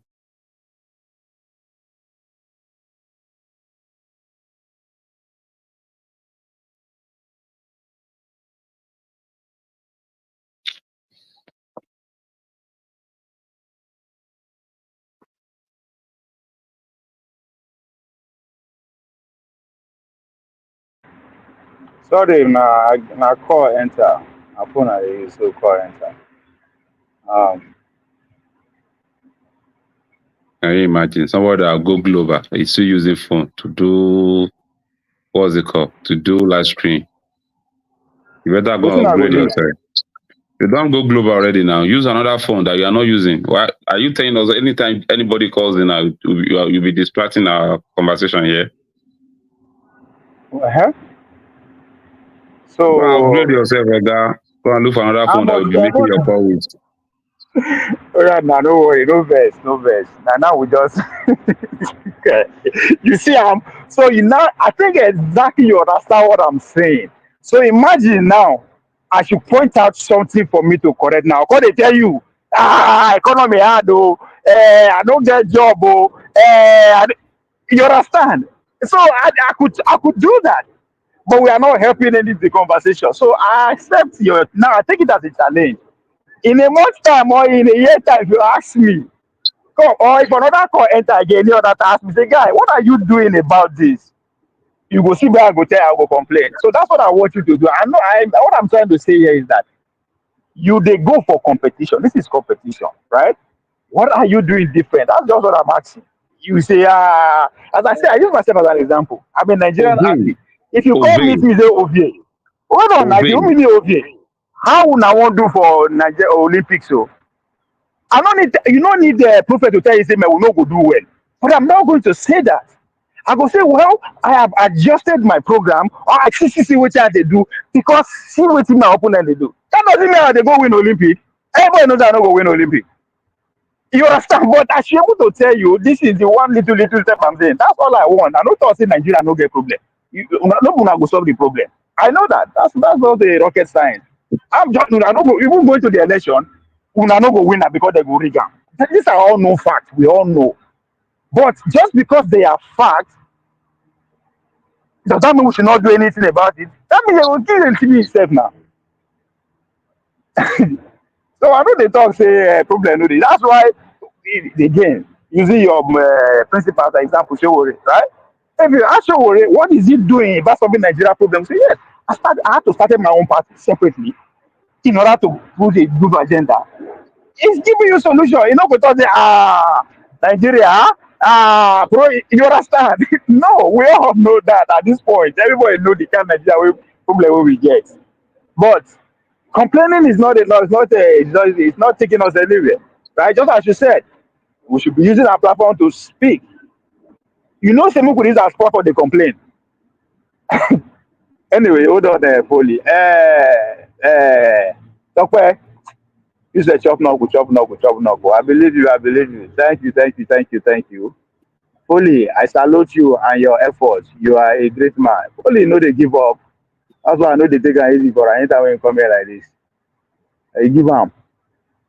Sorry, na call enter. My phone I use so call enter. Can you imagine somebody that go global is still using phone to do what's it called? To do live stream. You better go Wetin I go upgrade do? yourself. You don't go global already now. Use another phone that you are not using. Why are you telling us anytime anybody calls in, you'll be distracting our conversation here? Uh-huh. Go and upgrade So yourself, Oga. Go and look for another how phone that much will be making your call with. all right now, no worry, no vex, no vex. Now we just you see so you now I think exactly you understand what I'm saying. So imagine now I should point out something for me to correct now. Because they tell you, economy hard oh, I don't get job oh, you understand? So I could do that, but we are not helping any of the conversation. So I accept your now. I take it as a challenge. In a month's time or in a year time, if you ask me, come or if another call enter again, the other ask me, say, guy, what are you doing about this? You go see where I go tell, I go complain. So that's what I want you to do. I know what I'm trying to say here is that they go for competition. This is competition, right? What are you doing different? That's just what I'm asking. You say, as I say, I use myself as an example. I'm a Nigerian athlete. If you come meet me, say, Ovie. Hold on, like you mean Ovie. How would I want to do for Nigeria Olympics? So I don't need you don't need the prophet to tell you say, "Man, we not go do well." But I'm not going to say that. I go say, well, I have adjusted my program, or I see what they do because see what my opponent they do. That doesn't mean they go win Olympic. Everybody knows that I not go win Olympic. You understand? But I should be able to tell you this is the one little step I'm saying. That's all I want. I don't thought say Nigeria no get problem. No go solve the problem. I know that. That's not the rocket science. I'm just I don't go even going to the election. Una no go win because they go rig am. These are all known facts. We all know. But just because they are facts, does that mean we should not do anything about it? That means they will kill the TV itself now. So I know they talk say problem no dey. That's why again using your principal as an example, Showore, right? If you ask Showore, what is he doing about solving Nigeria problem? Say yes, I had to start my own party separately in order to put a good agenda. It's giving you solution. You know, because Nigeria, you understand? No, we all know that at this point. Everybody know the kind of Nigeria problem we get. But complaining is it's not taking us anywhere, right? Just as you said, we should be using our platform to speak. You know, some people use our platform to complain. Anyway, hold on there, Foley. Doctor, you said chop no go. I believe you. Thank you. Foley, I salute you and your efforts. You are a great man. Foley, no, they give up. That's why I know they take it easy for anytime when you come here like this. I give them.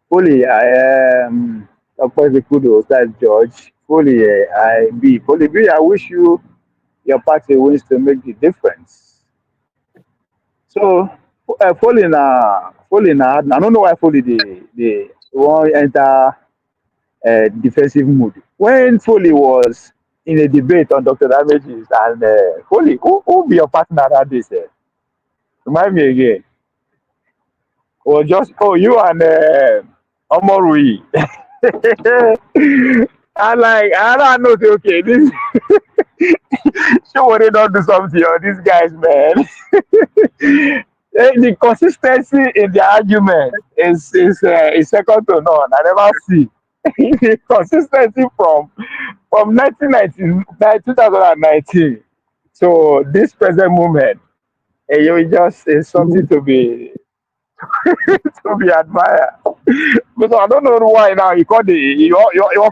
Foley, of course, the kudos. That's George. Foley, Foley B, I wish you your party wins to make the difference. So, Foley now, I don't know why Foley they won't enter defensive mood. When Foley was in a debate on Dr. Damages and Foley, who be your partner that day, sir? Remind me again. Or just you and Omorui. I know say okay, this sure they don't do something on these guys, man. The consistency in the argument is second to none. I never see the consistency from 2019 so this present moment. You just is something to be to be admired. But I don't know why now you call you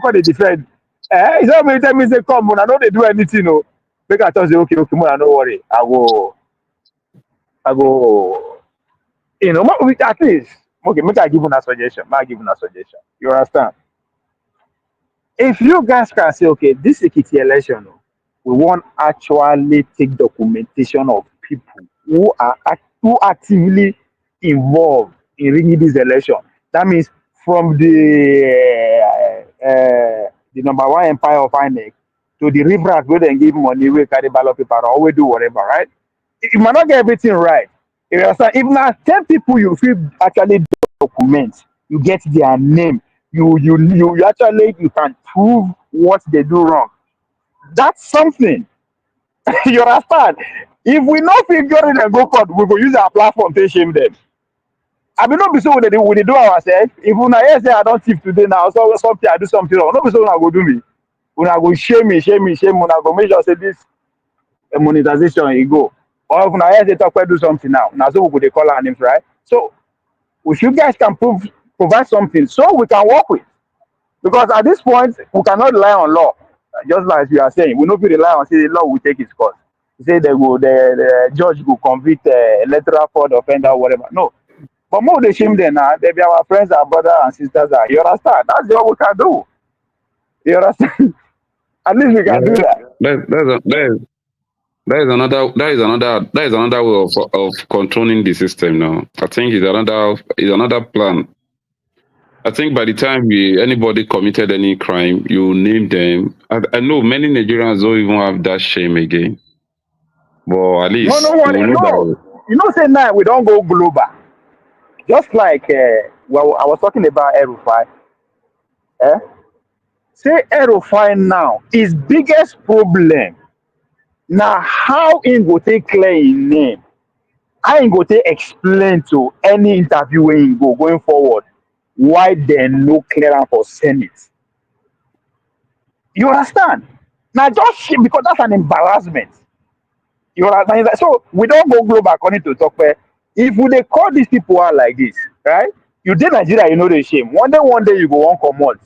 call the defend. It's not many times they come, I know they do anything. No, make I tell you okay, man, no worry. I go. You know, at least okay. Make I give you a suggestion. You understand? If you guys can say okay, this Ekiti election, we want actually take documentation of people who actively involved in rigging this election. That means from the number one empire of INEC to the riffraff where they give money, we carry ballot paper, or we do whatever, right? You might not get everything right. You understand? If now 10 people you feel actually document, you get their name, you actually you can prove what they do wrong. That's something. You understand? If we not figure it and go court, we go use our platform to shame them. I mean, not be so when they do ourselves. If una hear say I don't thief today now, so something I do something wrong. Not be so una go do me. Una go shame me. Una go make sure say this monetization e go. Or if una hear say talk do something now, now so we go dey call our names, right? So if you guys can provide something so we can work with, because at this point we cannot rely on law. Just like you are saying, we no fit rely on say the law will take its course. Say the judge will convict electoral fraud offender or whatever. No. But more they shame them now, they be our friends, our brothers and sisters. You understand? That's what we can do. You understand? At least we can do that. That is another way of controlling the system now. I think it's another plan. I think by the time anybody committed any crime, you name them. I know many Nigerians don't even have that shame again. But at least say now we don't go global. Just like well, I was talking about El-Rufai. Say El-Rufai now, his biggest problem now how he go take clear his name. How he go take explain to any interview when he go going forward why they no clearance for Senate. You understand? Now just shame, because that's an embarrassment. You understand? So we don't go global according to Tokwe. If we they call these people out like this, right? You did Nigeria, you know the shame. One day you go on commode.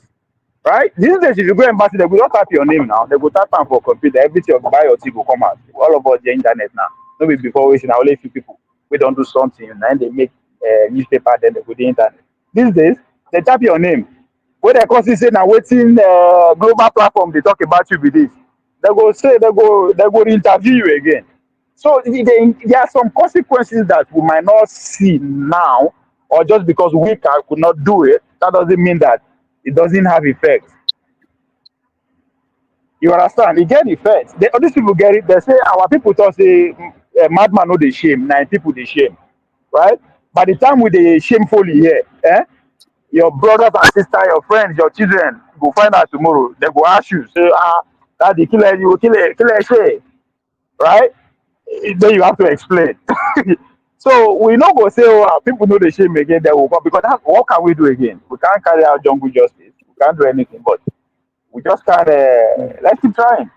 Right? These days if you go embassy, they will not type your name now. They will type on for computer. Everything of buy your thing will come out. All about the internet now. Maybe before we see now only a few people. We don't do something and then they make newspaper, then they go the internet. These days, they type your name. When they come say now waiting global platform, they talk about you with this. They go interview you again. So there are some consequences that we might not see now, or just because we could not do it, that doesn't mean that it doesn't have effect. You understand? It get effect. These people get it. They say our people thought say madman no they shame, 9 people they shame, right? By the time we they shamefully here, your brothers and sisters, your friends, your children go find out tomorrow. They go ask you, say that the killer you killer say, right? Then you have to explain. So we not go say, oh, people know the shame again. They will come, because what can we do again? We can't carry out jungle justice. We can't do anything, but we just can't. Let's keep trying.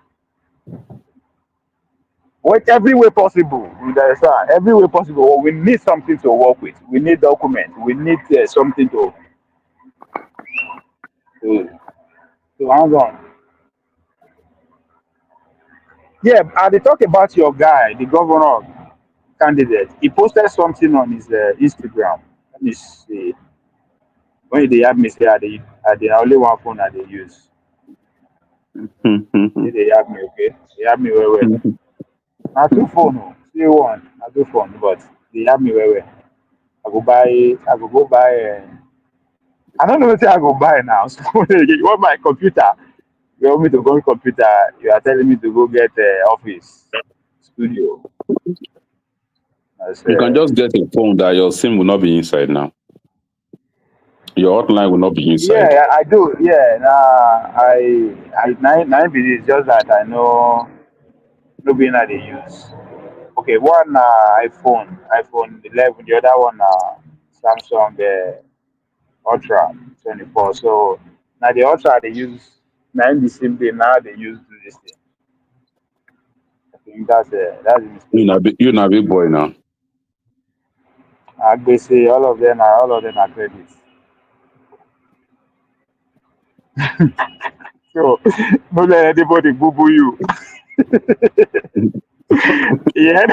With every way possible, every way possible. We need something to work with. We need documents. We need something to hang on. Yeah, they talk about your guy, the governor candidate. He posted something on his Instagram. Let me see. When they have me say, I the only one phone that they use. They have me, okay? They have me well. Not 2 phone, still one. Not 2 phone, but they have me well. I go go buy. I don't know what I go buy now. So you want my computer? You want me to go on computer? You are telling me to go get office studio. You can just get a phone that your SIM will not be inside now. Your hotline will not be inside. Yeah, I do. Yeah, I nine is just that I know nobody that they use. Okay, one iPhone 11. The other one Samsung Ultra 24. So now the Ultra they use 9 the same day. Now they use do this thing. I think that's a mistake. You're not a big boy now. They say all of them are credits. So don't let anybody boo you. Yeah.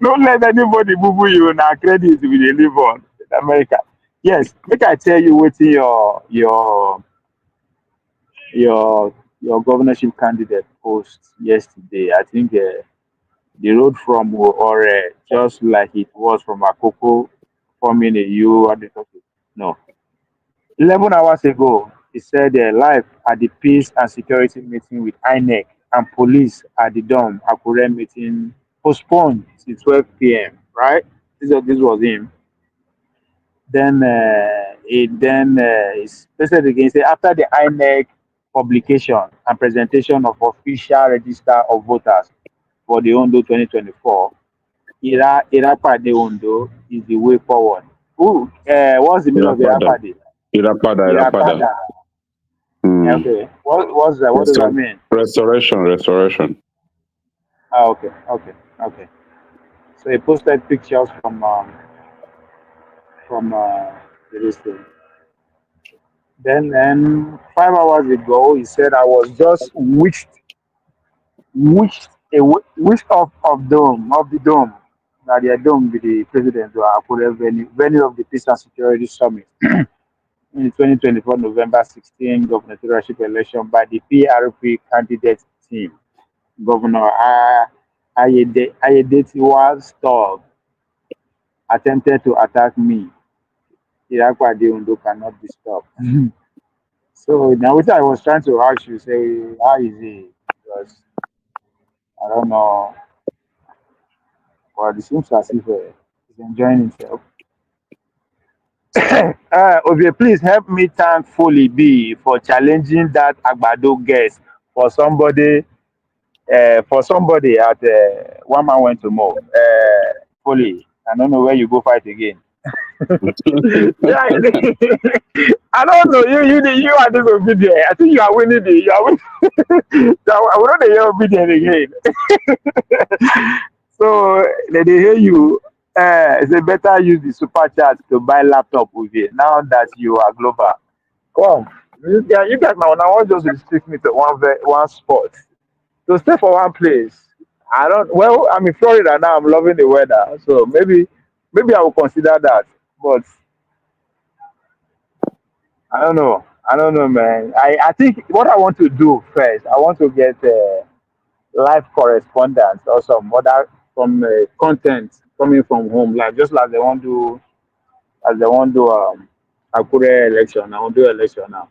Don't let anybody boo you now. Credits we dey live on in America. Yes, make I tell you what your governorship candidate post yesterday. I think the road from Ore, just like it was from Akoko, forming a U. No, 11 hours ago, he said live at the peace and security meeting with INEC and police at the Dome Akure meeting postponed to 12 p.m. Right? This was him. Then he said again, say after the INEC publication and presentation of official register of voters for the Ondo 2024, Irapade Ondo is the way forward. Who? What's the meaning of Irapada. Irapade? Irapada. Okay. What does that mean? Restoration. Okay. So he posted pictures from the listing. Then 5 hours ago, he said I was just wished of the dome that their dome with the president to Akure venue of the Peace and Security Summit in the 2024 November 16 gubernatorialship election by the PRP candidate team. Governor Ayedetiwa's dog attempted to attack me. Irapade Ondo cannot be stopped. So now, what I was trying to ask you, say, how is he? Because I don't know. Well, it seems as if he's enjoying himself. Ovie, please help me thank Foley B for challenging that Agbado guest for somebody at One Man Went to Mo. Foley, I don't know where you go fight again. Yeah, I don't know. You are disobedient. I think you are winning You are winning. So I will not hear obedient again. So they hear you. It's better use the super chat to buy laptop with you now that you are global. Come, you guys now want just restrict me to one spot. To stay for one place. Well, I'm in Florida now. I'm loving the weather, so maybe I will consider that. But I don't know, man. I think what I want to do first, I want to get live correspondence or some other from content coming from home, like just like they want to Akure election. I want to do election now.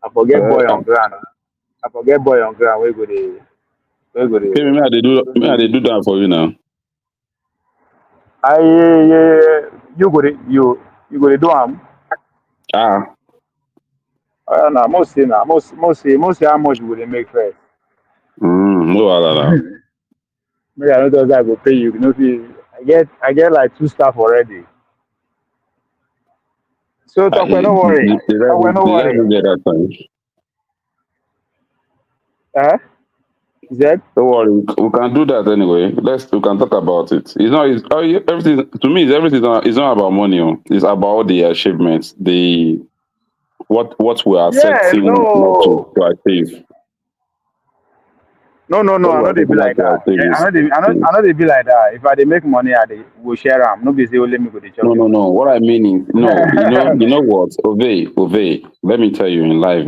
I forget boy on ground. Where go they? Okay, may I do that for you now? You go to do am. No, most how much would they make first? No, Maybe I don't know that I go pay you. You know, I get like 2 staff already. So don't worry. Don't worry. Don't worry, we can do that anyway. We can talk about it. Everything to me. It's not about money. It's about the achievements, what we are setting to achieve. No. I know they be like that. I know they be like that. If I they make money, I will share them. No be say let me go to church. No. What I mean is you know what, Ove. Let me tell you in life,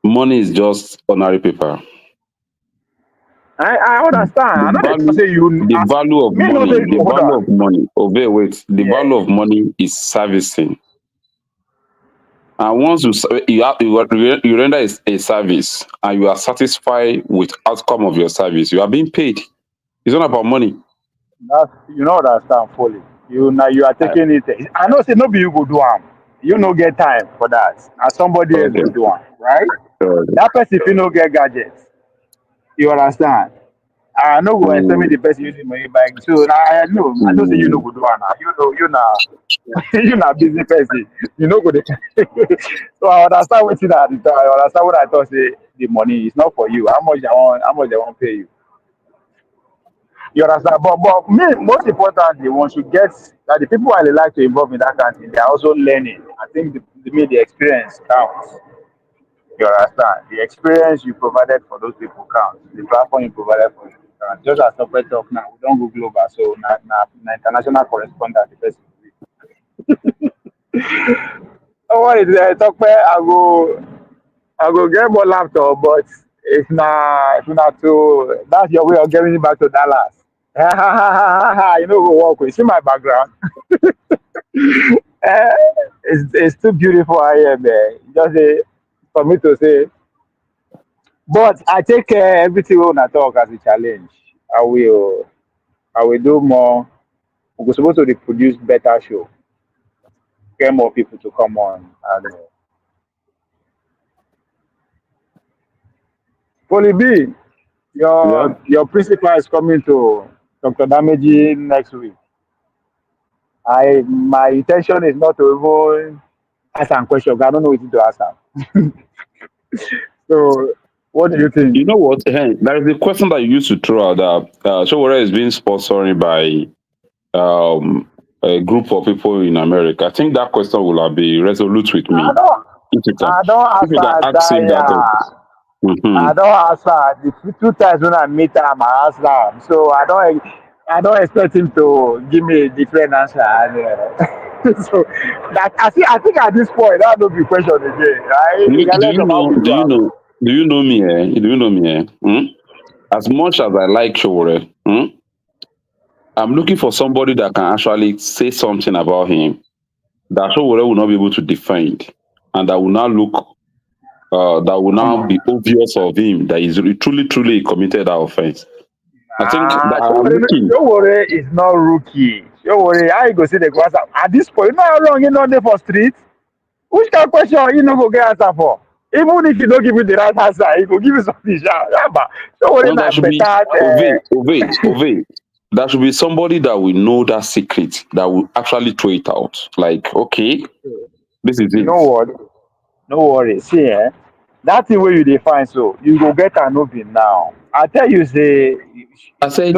money is just ordinary paper. I understand. The value of money. Ove, wait. The value of money is servicing. And once you render a service and you are satisfied with outcome of your service, you are being paid. It's not about money. You know what I stand fully. You are taking it. I know say no be you go do am. You no get time for that. And somebody else go do am, right? That person if you no get gadgets. You understand? I know go expect me the person using my bike. So I know say you no go do am. You not busy person. You know go. So I understand what I thought say the money is not for you. How much they want pay you. You understand? But most importantly, once you get that the people I like to involve in that country, they are also learning. I think the experience counts. You understand? The experience you provided for those people counts. The platform you provided for them counts. Just as separate talk now, we don't go global, so na international correspondent the person. Oh, what is that? Talk I go get more laptop, but if not to, that's your way of getting it back to Dallas. You know who walk with. See my background. It's too beautiful I am there. Just for me to say. But I take everything when I talk as a challenge. I will do more. We're supposed to produce better show. Get more people to come on and Poly B, your principal is coming to Dr. Dameji next week. My intention is not to even ask him questions. I don't know what to ask him. So, what do you think? You know what? Hey, there is a question that you used to throw out that Showore is being sponsored by a group of people in America. I think that question will be resolute with me. I don't answer that. I don't answer. The 2 times when I meet him, I ask him. So I don't expect him to give me a different answer. So that I think at this point that will be question again, right? Do you know me? Do you know me? As much as I like Showore, I'm looking for somebody that can actually say something about him that Showore will not be able to defend, and that will not look, that will now be obvious of him that he's truly committed that offense. I think that Showore is not rookie. Showore, how you go see the answer at this point? You know how long you know there for street? Which kind of question you know go get answer for? Even if you don't give me the right answer, he will give you something. Showore that should be That should be somebody that will know that secret, that will actually throw it out. Like, okay, this is it. You know what? No worry. See, that thing where you define, so you go get an open now. I tell you, say, I said,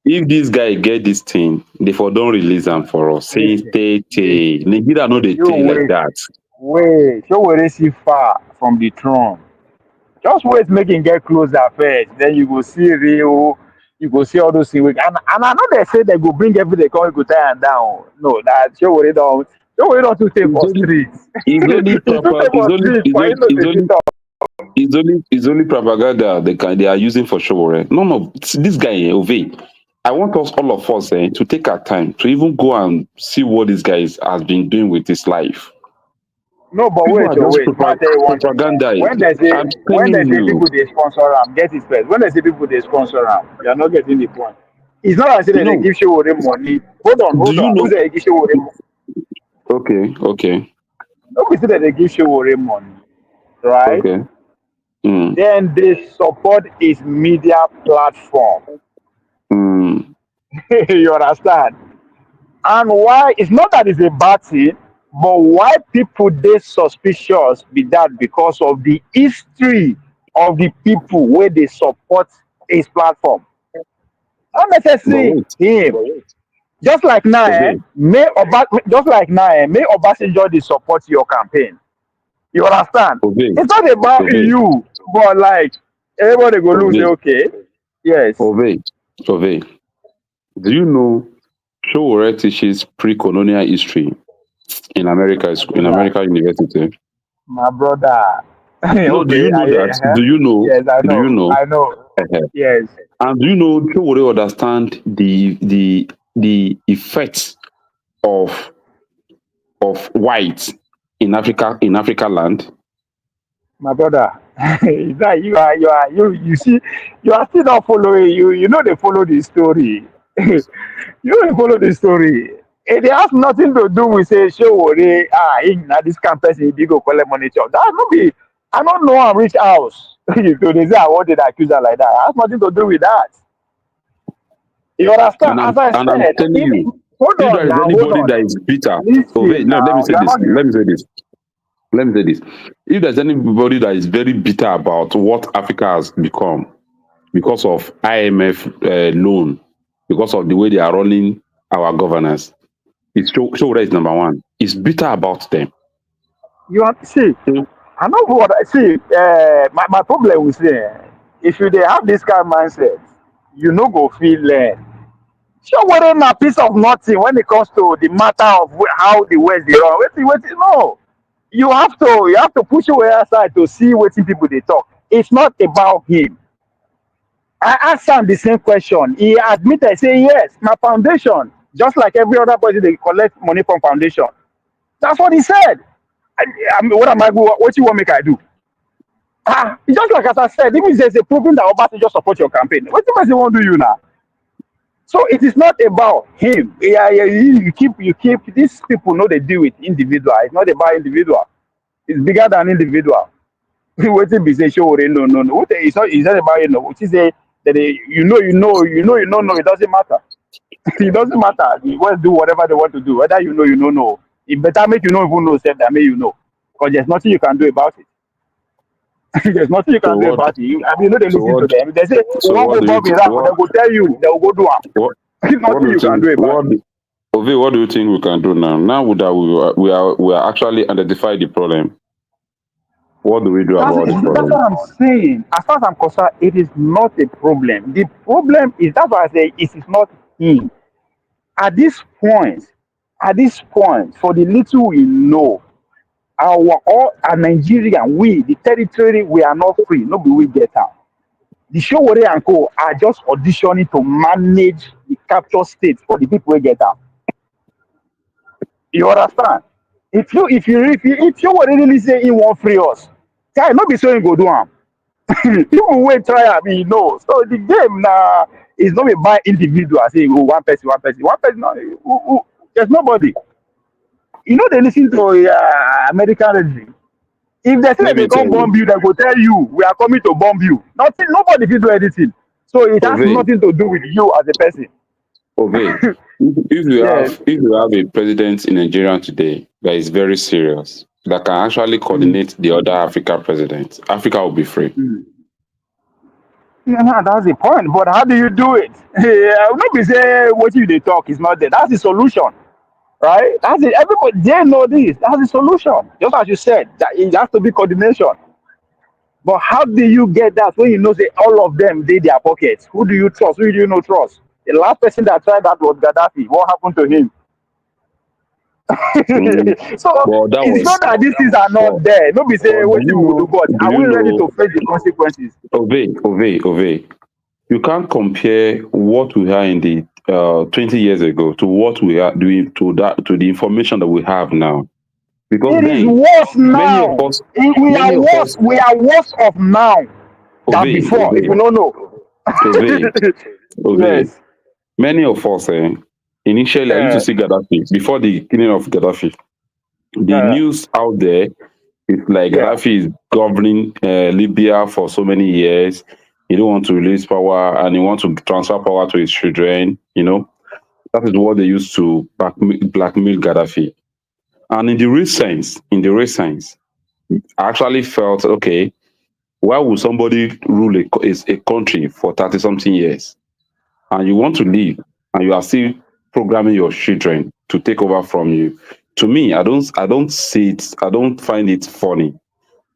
if this guy get this thing, therefore don't release them for us. Say, Nigeria know they tell like that. Wait, Showore see far from the throne. Just wait, make him get closer first. Then you go see real. You go see all those things. And I know they say they go bring everything, come go tie and down. No, that Showore don't. Showore don't to take for streets. It's only propaganda they are using for Showore. No, this guy Ove. I want all of us to take our time to even go and see what this guy has been doing with his life. No, but wait. Propaganda. When they say people they sponsor them, get it first. When they say people they sponsor them, you are not getting the point. It's not as if they give Showore money. Hold on. Who's they give Showore money? Okay. Nobody say that they give Showore money, right? Okay. Then they support his media platform. You understand? And why? It's not that it's a bad thing. But why people they suspicious be that because of the history of the people where they support his platform. Not necessarily him. Just like now, May Obasanjo they support your campaign. You understand? It's not about you, but like everybody go lose. Okay, yes. Ove. Do you know Showore teaches pre-colonial history in America University? My brother. No, do you know that? Do you know? Yes, I know. Do you know? I know. Yes. And do you know Showore understand the effects of whites in Africa land? My brother, you see, you are still not following. You know they follow the story. You follow the story. It has nothing to do with say Showore in this campus he go collect money. That not be. I don't know I'm rich house. So they say I wanted to accuse her like that. It has nothing to do with that. You understand? As I said, I'm telling you, if there is anybody that is bitter, let me say this. If there's anybody that is very bitter about what Africa has become because of IMF loan, because of the way they are running our governance, it's Showore is number one. It's bitter about them. You see, I know what I see. My problem is if you they have this kind of mindset, you no go feel Showore na piece of nothing when it comes to the matter of how the West they run. Wait, no. You have to push away aside to see what people they talk. It's not about him. I asked him the same question. He admitted, say yes, my foundation, just like every other person, they collect money from foundation. That's what he said. I mean, what you want make I do? Just like as I said, even if there's a proving that Obasanjo just support your campaign, what the person want to do you now? So it is not about him. You keep these people know they deal with individual. It's not about individual. It's bigger than individual. Waiting be say show no. It's not about What is say that you know, it doesn't matter. It doesn't matter. They want to do whatever they want to do. Whether you know. It better make you know even know self than make you know. Because there's nothing you can do about it. There's nothing you So can do what? about it. They listen to what? them. If they say So one what go do you bomb think? Iraq, they will tell you, they will go do it. What? There's What do nothing you you can think? do about it. What do you think we can do now? Now that we are actually identify the problem. What do we do about the That's problem? what I'm saying. As far as I'm concerned, it is not a problem. The problem is, that's why I say it is not him. At this point, for the little we know, our Nigerian, the territory, we are not free. Nobody will get out. The Showore and Co are just auditioning to manage the capture state for the people who get out. You understand? If you really say he won't free us, guy, not be so he go do am. People wait try am, So the game now is not by individual. Say one person. No, there's nobody. They listen to American regime. If they say Let they me tell come bomb you, you, they go tell you we are coming to bomb you. Nobody can do anything. So it has Ove, nothing to do with you as a person. Ove, if you Yes. have a president in Nigeria today that is very serious, that can actually coordinate the other African presidents, Africa will be free. Yeah, that's the point. But how do you do it? Nobody say what you they talk is not there. That's the solution, right? That's it. Everybody they know this. That's the solution. Just as you said, that it has to be coordination. But how do you get that when you know say all of them did their pockets? Who do you trust? Who do you not trust? The last person that tried that was Gaddafi. What happened to him? So Well, that it's was. not that these things are Well, not there. Nobody say well, what you will do, but are we ready to face the consequences? Ove, you can't compare what we had in the 20 years ago to what we are doing to the information that we have now. Because It is then worse many now. of us, We are many of worse. us, We are worse off now than Ove, before. If you don't know. Ove, Yes. many of us, initially I used to see Gaddafi before the killing of Gaddafi. The news out there is like Gaddafi is governing Libya for so many years. He don't want to release power and he wants to transfer power to his children. That is what they used to blackmail Gaddafi. And in the real sense, I actually felt, okay, why would somebody rule a country for 30-something years and you want to leave and you are still programming your children to take over from you? To me, I don't see it, I don't find it funny.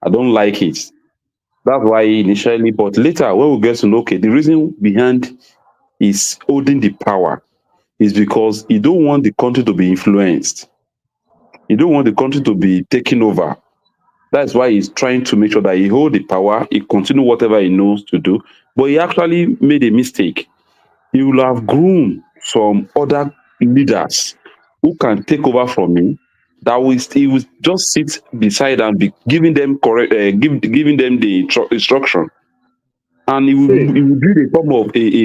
I don't like it. That's why initially, but later when we get to know, okay, the reason behind is holding the power is because you don't want the country to be influenced. You don't want the country to be taken over. That's why he's trying to make sure that he hold the power, he continue whatever he knows to do. But he actually made a mistake. He will have groomed some other leaders who can take over from him. He will just sit beside and be giving them giving them the instruction. And he will build a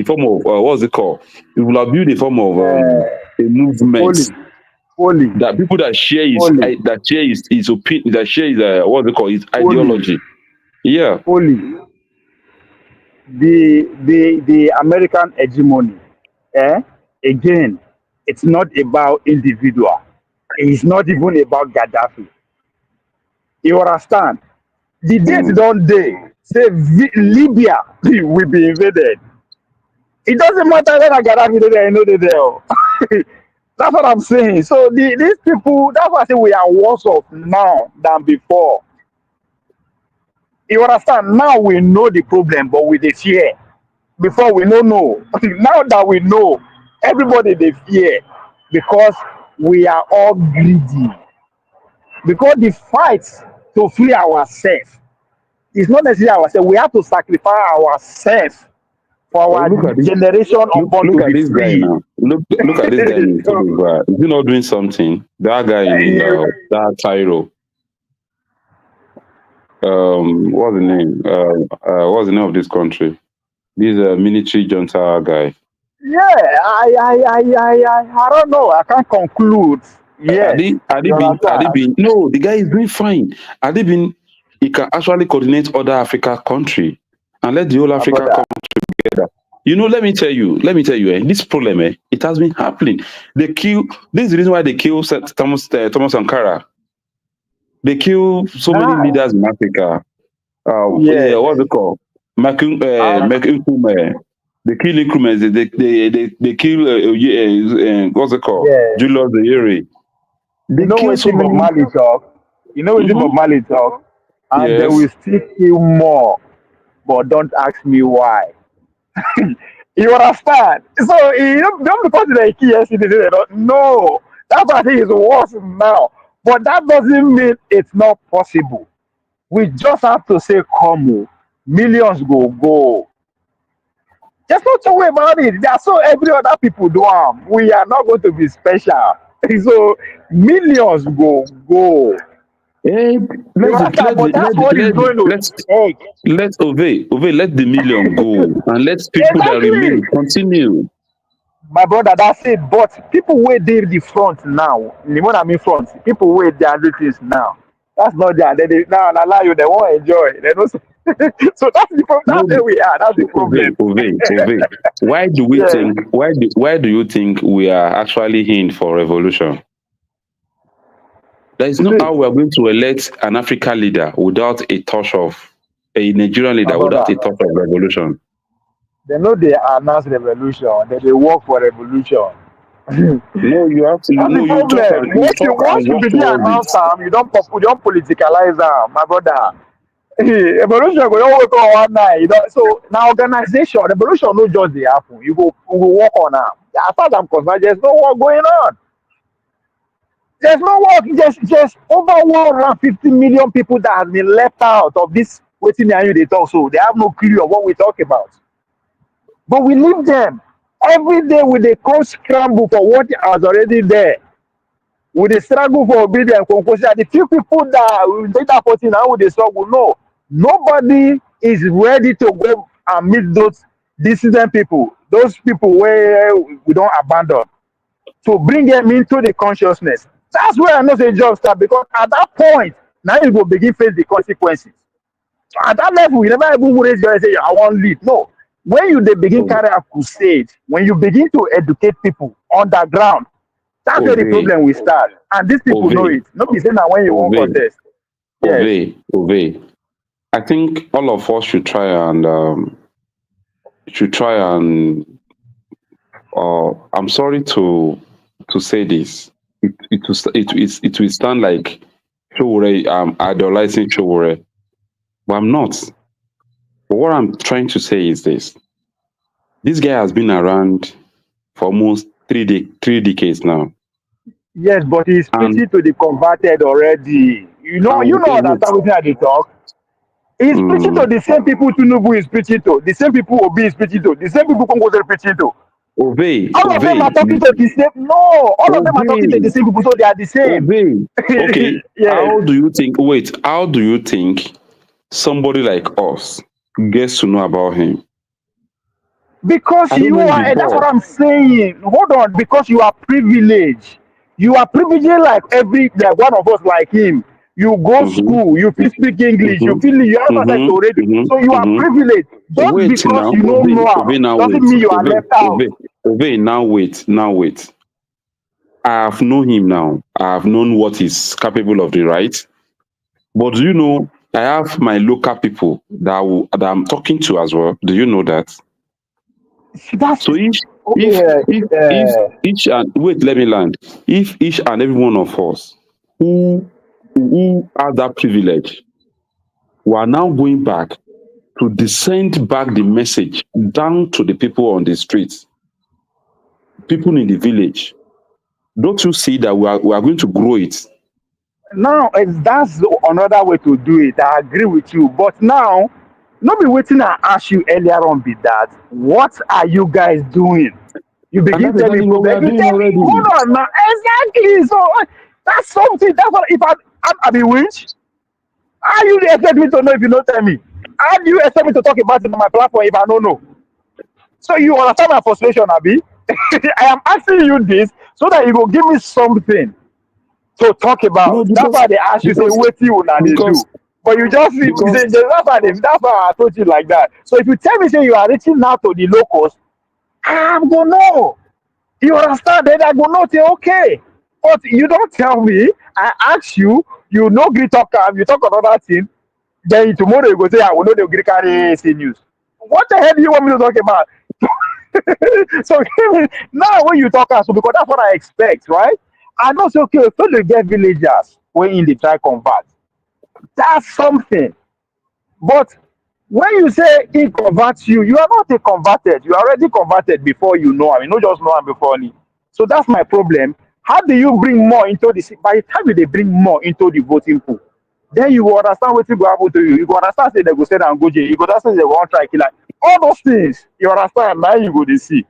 form of what's it called? He will have built a form of a movement. That people that share his opinion, that share his what's it called, his ideology. Yeah. The American hegemony, again, it's not about individual. It's not even about Gaddafi. You understand? The date don't day say Libya will be invaded. It doesn't matter whether Gaddafi is there or not there. That's what I'm saying. So these people, that's why I say we are worse off now than before. You understand? Now we know the problem, but with the fear. Before we don't know. Now that we know, everybody they fear because we are all greedy. Because the fight to free ourselves is not necessarily ourselves. We have to sacrifice ourselves for our generation unborn to be this free. guy now. Look at this guy. Is he not doing something? That guy in that Cairo. What's the name? What's the name of this country? This military junta guy. Yeah, I don't know. I can't conclude. Yes. No, the guy is doing fine. Had he been he can actually coordinate other Africa country and let the whole Africa come together. You know, let me tell you, this problem, it has been happening. This is the reason why they kill Thomas Sankara. They kill so many leaders in Africa. What's it called? They kill Nkrumah. They kill what's it called? Julius Nyerere. You know what Bob Marley talk? You know what Bob Marley talk? And they will still kill more, but don't ask me why. You understand? So you don't because they kill yesterday, they don't know. That's why I think it's worse now. But that doesn't mean it's not possible. We just have to say, come, millions go. Just not to worry about it. That's so every other people do. We are not going to be special. So millions go. Let the million go and let people that remain continue. My brother, that's it. But people wait there the front now. When I mean front, people wait their things now. That's not there. They now allow you. They won't enjoy. They don't. So that's the problem. That's where we are. That's the problem. Why do we think? Why do you think we are actually in for revolution? There is no how we are going to elect an African leader without a touch of a Nigerian leader without a touch of revolution. They know they announce revolution. They work for revolution. No, you have to. That's the problem. Once you begin to announce them, you don't politicalize them, my brother. Revolution go always go one night. So now organization, revolution no just dey happen. You go work on them. As far as I'm concerned, there's no work going on. There's no work. Just over 150 million people that have been left out of this waiting behind you they talk. So they have no clue of what we talk about. But we leave them every day with a cold scramble for what was already there. With the struggle for obedience, the few people that will take that 14 now with the struggle, no. Nobody is ready to go and meet those dissident people, those people where we don't abandon, to bring them into the consciousness. That's where I know the job start, because at that point, now you will begin face the consequences. So at that level, you never even raise your hand and say, I want to lead. No. When you begin carry a crusade, when you begin to educate people on the ground, that's where the problem will start. And these people know it. Not be saying that when you won't contest. Obey. I think all of us should try and I'm sorry to say this. It will stand like Showore, idolizing Showore, but I'm not. But what I'm trying to say is this: this guy has been around for almost three decades now. Yes, but he's preaching to the converted already. You know that everything I talk. He's preaching to the same people Tinubu is preaching to, the same people Obi is preaching to, the same people Congo is preaching to. All of them are talking to the same. No, all of them are talking to the same people, so they are the same. Okay. How do you think? Wait, how do you think somebody like us gets to know about him? Because you are, and that's what I'm saying. Hold on, because you are privileged. You are privileged like one of us like him. You go school, you feel speak English, you have access to radio. So you are privileged. Just because you don't know doesn't mean you are left out. Now wait. I have known him now. I have known what he's capable of, right? But do you know, I have my local people that I'm talking to as well. Do you know that? So if each and wait, let me land. If each and every one of us who have that privilege, we are now going back to send back the message down to the people on the streets, people in the village. Don't you see that we are going to grow it? Now, that's another way to do it. I agree with you. But now, not be waiting I asked you earlier on, be that, what are you guys doing? You begin telling me, hold on now. Exactly. So that's something. That's what, if I be witch, how you expect me to know if you don't tell me? How do you expect me to talk about it on my platform if I don't know? So you understand my frustration, Abi? I am asking you this so that you will give me something to talk about. That's why they ask you, say, what you want to do. But you just that's why I told you like that. So if you tell me say you are reaching out to the locals, I'm gonna know. You understand? Then I go know say okay. But you don't tell me. I ask you, you know gree talk you talk another thing. Then tomorrow you go say I will know the gree carry say news. What the hell do you want me to talk about? So now when you talk so because that's what I expect, right? I know say okay, so they get villagers when in the try convert. That's something. But when you say he converts you, you are not a converted. You are already converted before you know him. You not just know him before me. So that's my problem. How do you bring more into the by the time they bring more into the voting pool, then you will understand what will happen to you. You will understand say they go say and go jail. You go understand they won't try kill. Like, all those things. You understand? Now you go to see.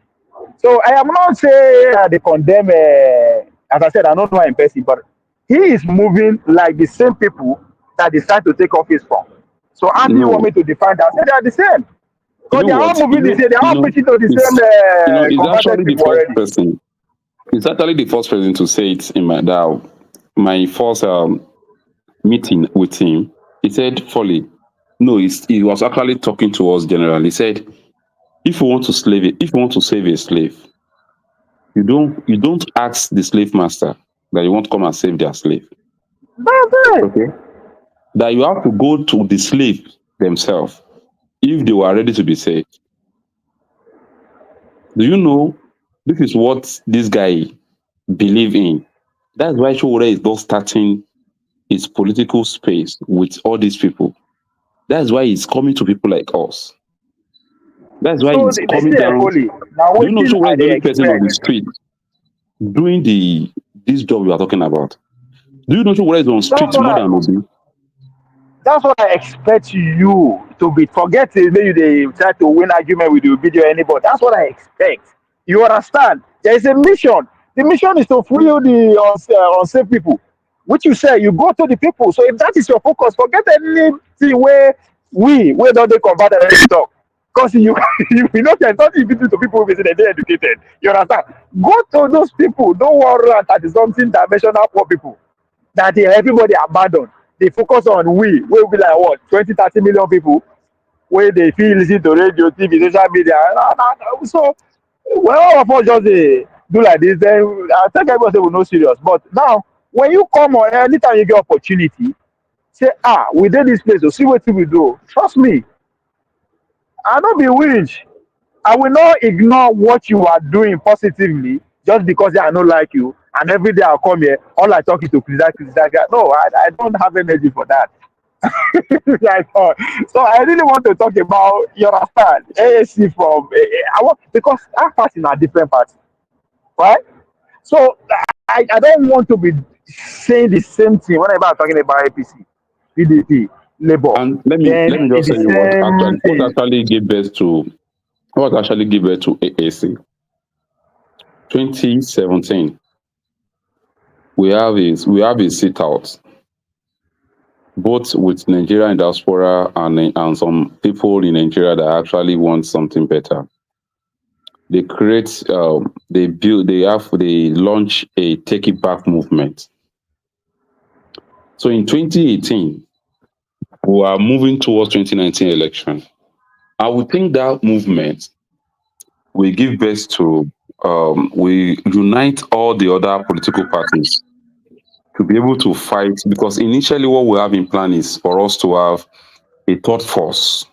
So I am not saying they condemn. As I said, I don't know in person, but he is moving like the same people that decide to take office from. So how do you want me to define that? Say they are the same. Because they are all moving the same. They are all preaching to the same it's converted actually the people first already. person. It's actually the first person to say it in my first meeting with him. He said, "Folly." No, he was actually talking to us generally. He said, if you want to save a slave, you don't ask the slave master that you want to come and save their slave. That's it. Okay. That you have to go to the slave themselves if they were ready to be saved. Do you know this is what this guy believe in? That's why Showore is not starting his political space with all these people. That's why he's coming to people like us. That's why So he's they coming say down. fully. Now Do you know waiting Showore I is the they only person on the expect. street doing this job you are talking about? Do you know Showore is on street more than Obi? That's what I expect you to be. Forget it, maybe they try to win argument with you, video anybody. That's what I expect. You understand? There is a mission. The mission is to free the unsafe people. Which you say you go to the people. So if that is your focus, forget anything where don't they convert and talk. Because you know there's nothing you do to people who is educated. You understand? Go to those people. Don't worry that is something dimensional poor people that everybody abandoned. They focus on we will be like what 20-30 million people where they feel listen to radio, TV, social media. So when all of us just do like this, then I think everybody say we're not serious. But now when you come on anytime you get opportunity, say we did this place, so see what we do. Trust me, I don't be winch. I will not ignore what you are doing positively just because I don't like you. And every day I'll come here, all I talk is to criticize. No, I don't have energy for that. So I really want to talk about, you understand, AAC from, because our party is a different party, right? So I don't want to be saying the same thing whenever I'm talking about APC, PDP, Labour. And let me just say what actually gave birth to AAC. 2017. We have a sit out, both with Nigeria and diaspora and some people in Nigeria that actually want something better. They create, they launch a Take It Back movement. So in 2018, we are moving towards 2019 election. I would think that movement will give birth to, we unite all the other political parties to be able to fight, because initially what we have in plan is for us to have a third force,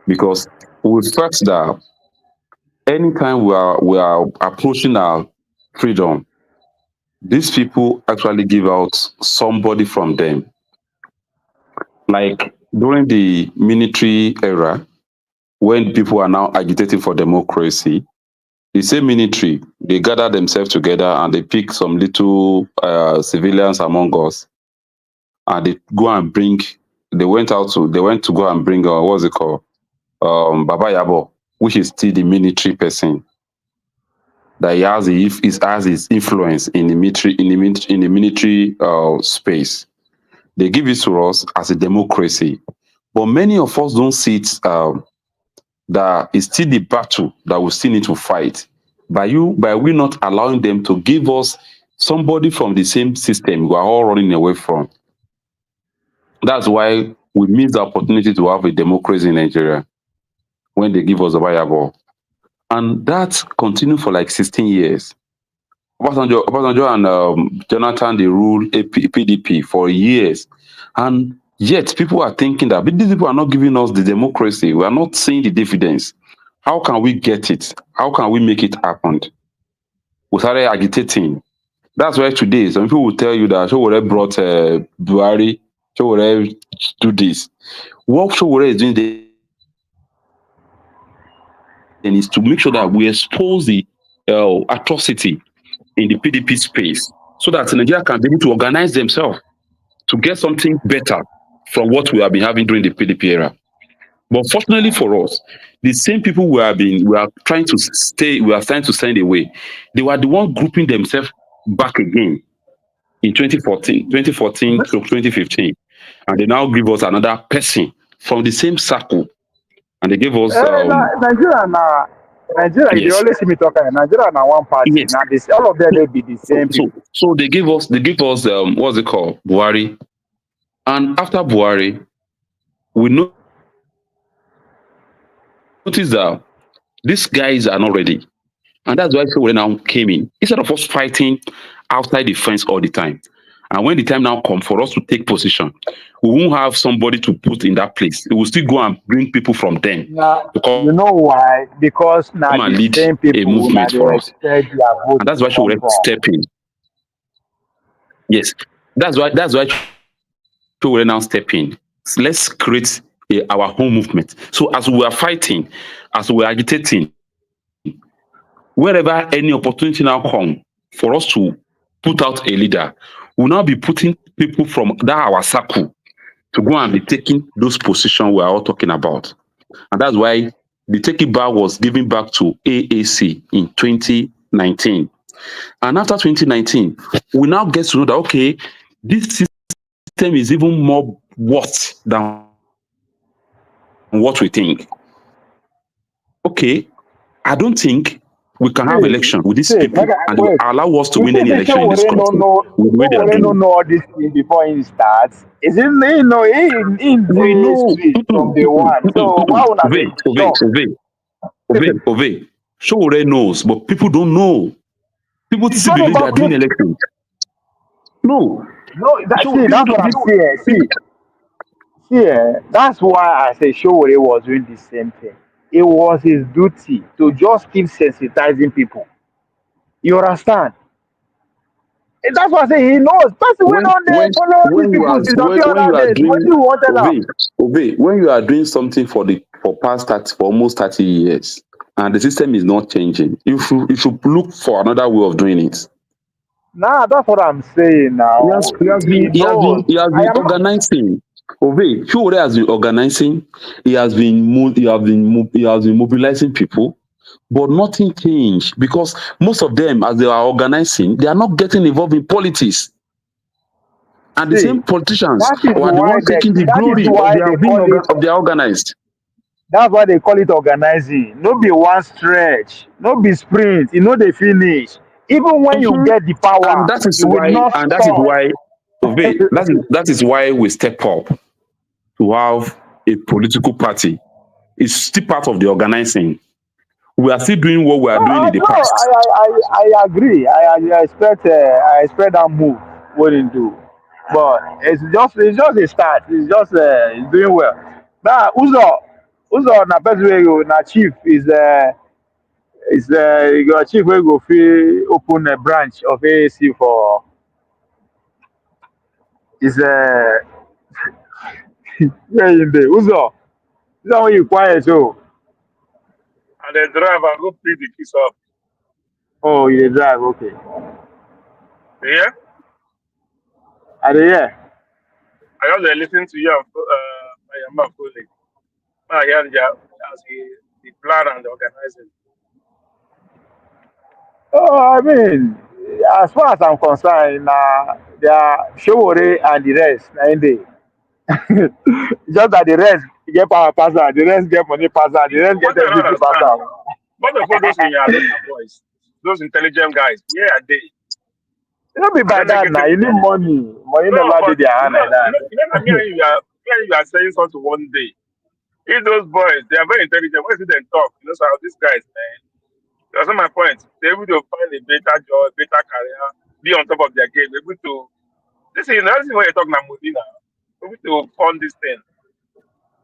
because we felt that anytime we are approaching our freedom, these people actually give out somebody from them. Like during the military era, when people are now agitating for democracy, the same military, they gather themselves together and they pick some little civilians among us, and they go and bring. They went to go and bring what's it called, Baba Yabo, which is still the military person. That he has his influence in the military space. They give it to us as a democracy, but many of us don't see it. That is still the battle that we still need to fight by we not allowing them to give us somebody from the same system we are all running away from. That's why we miss the opportunity to have a democracy in Nigeria when they give us a viable. And that continued for like 16 years. Obasanjo and Jonathan, they ruled PDP for years. And yet people are thinking that these people are not giving us the democracy. We are not seeing the dividends. How can we get it? How can we make it happen? We started agitating. That's why today some people will tell you that Sowore brought Buhari, Sowore do this. What Sowore is doing then is to make sure that we expose the atrocity in the PDP space so that Nigeria can be able to organize themselves to get something better from what we have been having during the PDP era. But fortunately for us, the same people we are trying to send away, they were the one grouping themselves back again in 2014 to 2015. And they now give us another person from the same circle. And they gave us Nigeria, yes. you always see me talking. Nigeria now one party. Yes. Now this, all of them they be the same people. So they give us what's it called? Buhari. And after Buhari, we notice that these guys are not ready. And that's why people now came in. Instead of us fighting outside the fence all the time. And when the time now comes for us to take position, we won't have somebody to put in that place. We will still go and bring people from them. Now, you know why? Because now come and the lead same people a movement for us. And that's why she will step in. Yes. That's why she will now step in. So let's create our home movement. So as we are fighting, as we are agitating, wherever any opportunity now comes for us to put out a leader, we'll now be putting people from our circle to go and be taking those positions we are all talking about. And that's why the taking back was given back to AAC in 2019. And after 2019, we now get to know that, okay, this system is even more worse than what we think. Okay, I don't think we can have election with these people and they will allow us to win any election in this country. We don't know all these things before it starts. Is it in the street from day one? So why would Ove. Sowore knows, but people don't know. People still believe they are doing elections. No, that's what I'm saying. See, that's why I say Sowore was doing the same thing. It was his duty to just keep sensitizing people. You understand? And that's why I say he knows. When you are doing something for almost 30 years and the system is not changing, you should look for another way of doing it. Nah, that's what I'm saying now. He has been organizing. Sowore has been organizing. He has been mobilizing people, but nothing changed because most of them, as they are organizing, they are not getting involved in politics. And the same politicians are the ones taking the glory of their organized. That's why they call it organizing. No be one stretch, no be sprint. You know they finish. Even when you get the power, and that is why we step up to have a political party. It's still part of the organizing. We are still doing what we are doing in the past. I agree. I expect that move wouldn't do, but it's just a start. It's just it's doing well. Now Uzo na best way na chief is your chief will go open a branch of AAC for is where in the Uzo. This is when you quiet so. And the driver go pick the keys up. Oh, you drive, okay. Yeah? Are they here? I just listen to you and my colleague. I hear the plan and the organizing. Oh, I mean, as far as I'm concerned, they are Sowore and the rest, just that the rest get power passer, the rest get money passer, the rest get everything passer. But the those in your local boys, those intelligent guys, where are they? You don't be by And then that they now. get You need money. Money no, never but did their hand like that. me and you are saying something one day. If those boys, they are very intelligent. When you see them talk, you know, so these guys, man. That's not my point. They're able to find a better job, better career, be on top of their game, able to. This is another thing when you're talking about money now. Able to fund this thing.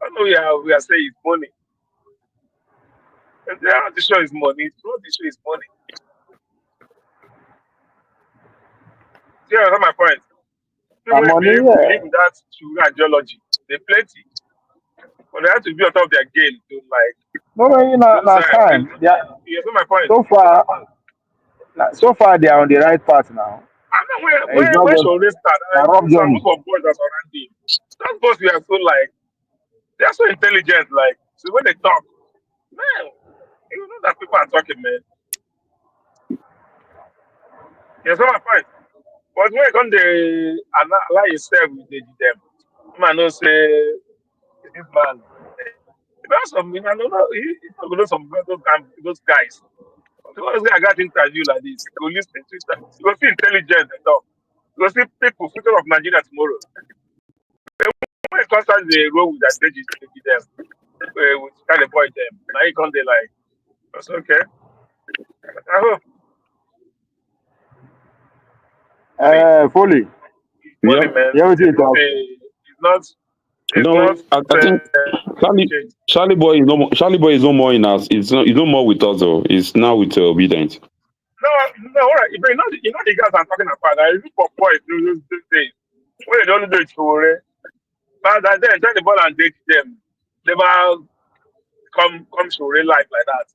I know we are saying it's money. And they are not the show is money. It's not the show is money. Yeah, that's my point. People Money, believe in that sugar ideology. They plenty. But they have to be on top of their game to like. no, you know, last time. Yeah, that's my point. So far, they are on the right path now. I know It's not when just Shore a started, rough some journey. group of boys that's around him. Those boys we are so like they are so intelligent, like so when they talk, man, you know that people are talking, man. Yes, that's my point. But when you come they allow yourself with them, man no say this man. You know some I don't know, you know some those guys. Those guys got interview like this. You go listen to it. You go see intelligent and talk. You go see people, future of Nigeria tomorrow. When constantly they roll with that stage, them, with kind of boy them. Now you come there like, that's okay. I hope. Fully. Money, man. It's No, not. I think Charlie Boy is no more. Charlie Boy is no more in us. It's no more with us though. It's now with Obedient. No, all right. But you know the guys I'm talking about. I look for boys those days. When they don't do it for it, but then try the ball and date them. Never come to real life like that.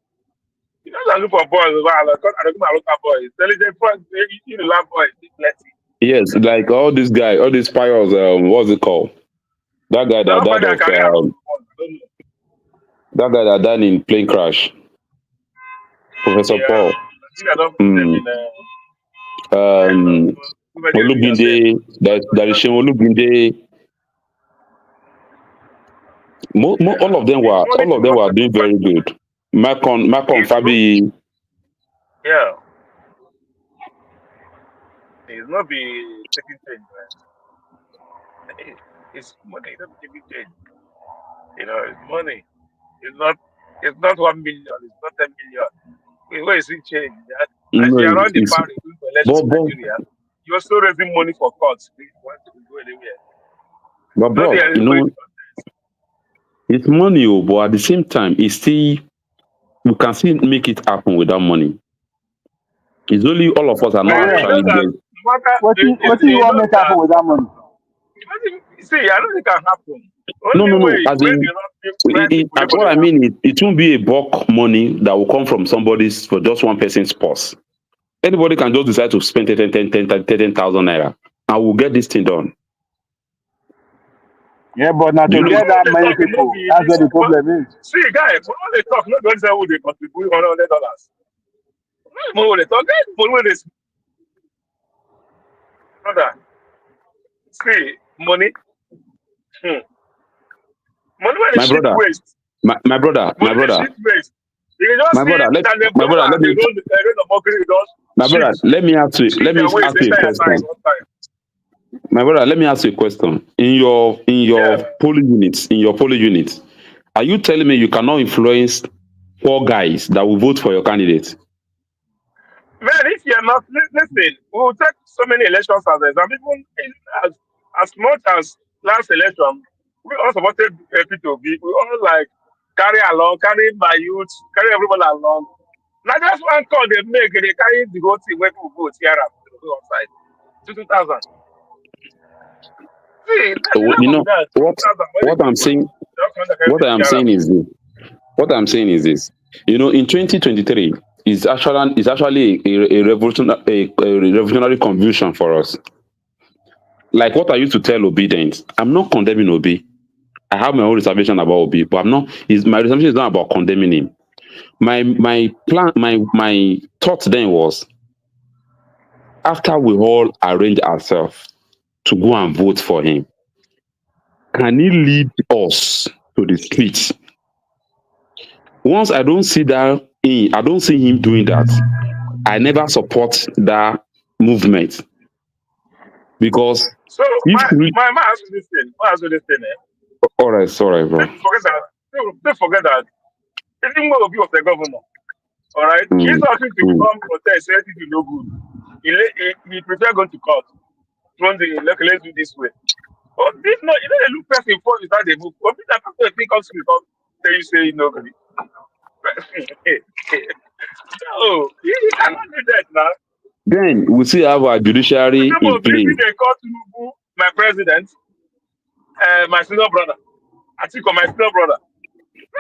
You know, I look for boys. I don't look at boys. Intelligent boys, you love boys. Plenty. Yes, like all these guys, all these pilots. What's it called? That guy that died of. That guy that died in plane crash. Professor Paul. Olubinde. That is Olubinde. All of them were doing very good. Macon Fabi. Yeah. It's not be taking change, man. It's money, it's not taking change. You know, it's money. It's not 1 million, it's not 10 million. Where is it change? As you're around the party for election in Nigeria, you're still raising money for courts. You want to go anywhere. But bro, you know, it's money, but at the same time, it's still we can still make it happen without money. It's only all of us are not actually there. What do you want to make happen with that money? See, I don't think it can happen. No. As in, what I mean is, it won't be a bulk money that will come from somebody's for just one person's purse. Anybody can just decide to spend 10,000 naira, and we'll get this thing done. Yeah, but not to get that many people. That's where the problem is. See, guys, when they talk, not going to say who they contribute $100. No, when they talk, when they brother, see, money. Money when it's shit waste. My brother. My brother, let me ask you a question. My brother, let me ask you a question. In your polling units, are you telling me you cannot influence 4 guys that will vote for your candidate? Man, if you're not listen, we'll take so many elections as example. Even as much as last election, we all supported P2B. We all like carry my youth, carry everybody along. Now just one call they make, they carry the whole team where people vote here outside. 2,000. See, you know what I'm saying. What I'm saying is this. You know, in 2023, is actually a revolutionary confusion for us. Like what I used to tell Obedient, I'm not condemning Obi. I have my own reservation about Obi, but I'm not. My reservation is not about condemning him. My thought then was, after we all arrange ourselves to go and vote for him, can he lead us to the streets? Once I don't see him doing that, I never support that movement. Because So if we, my ask you this thing. I ask you this thing. all right, sorry, bro. Don't forget that. Even though Obi was the governor, all right, he's Mm, not going to mm. come protest anything to no good. He prefer going to court. From the let's do this way. Oh, this no, you know they look person before you start the book. Obi that person think comes to come say nobody. No, you cannot do that now. Then we still have our judiciary Some in of these place. they call Tinubu my president, my senior brother. I think of my senior brother.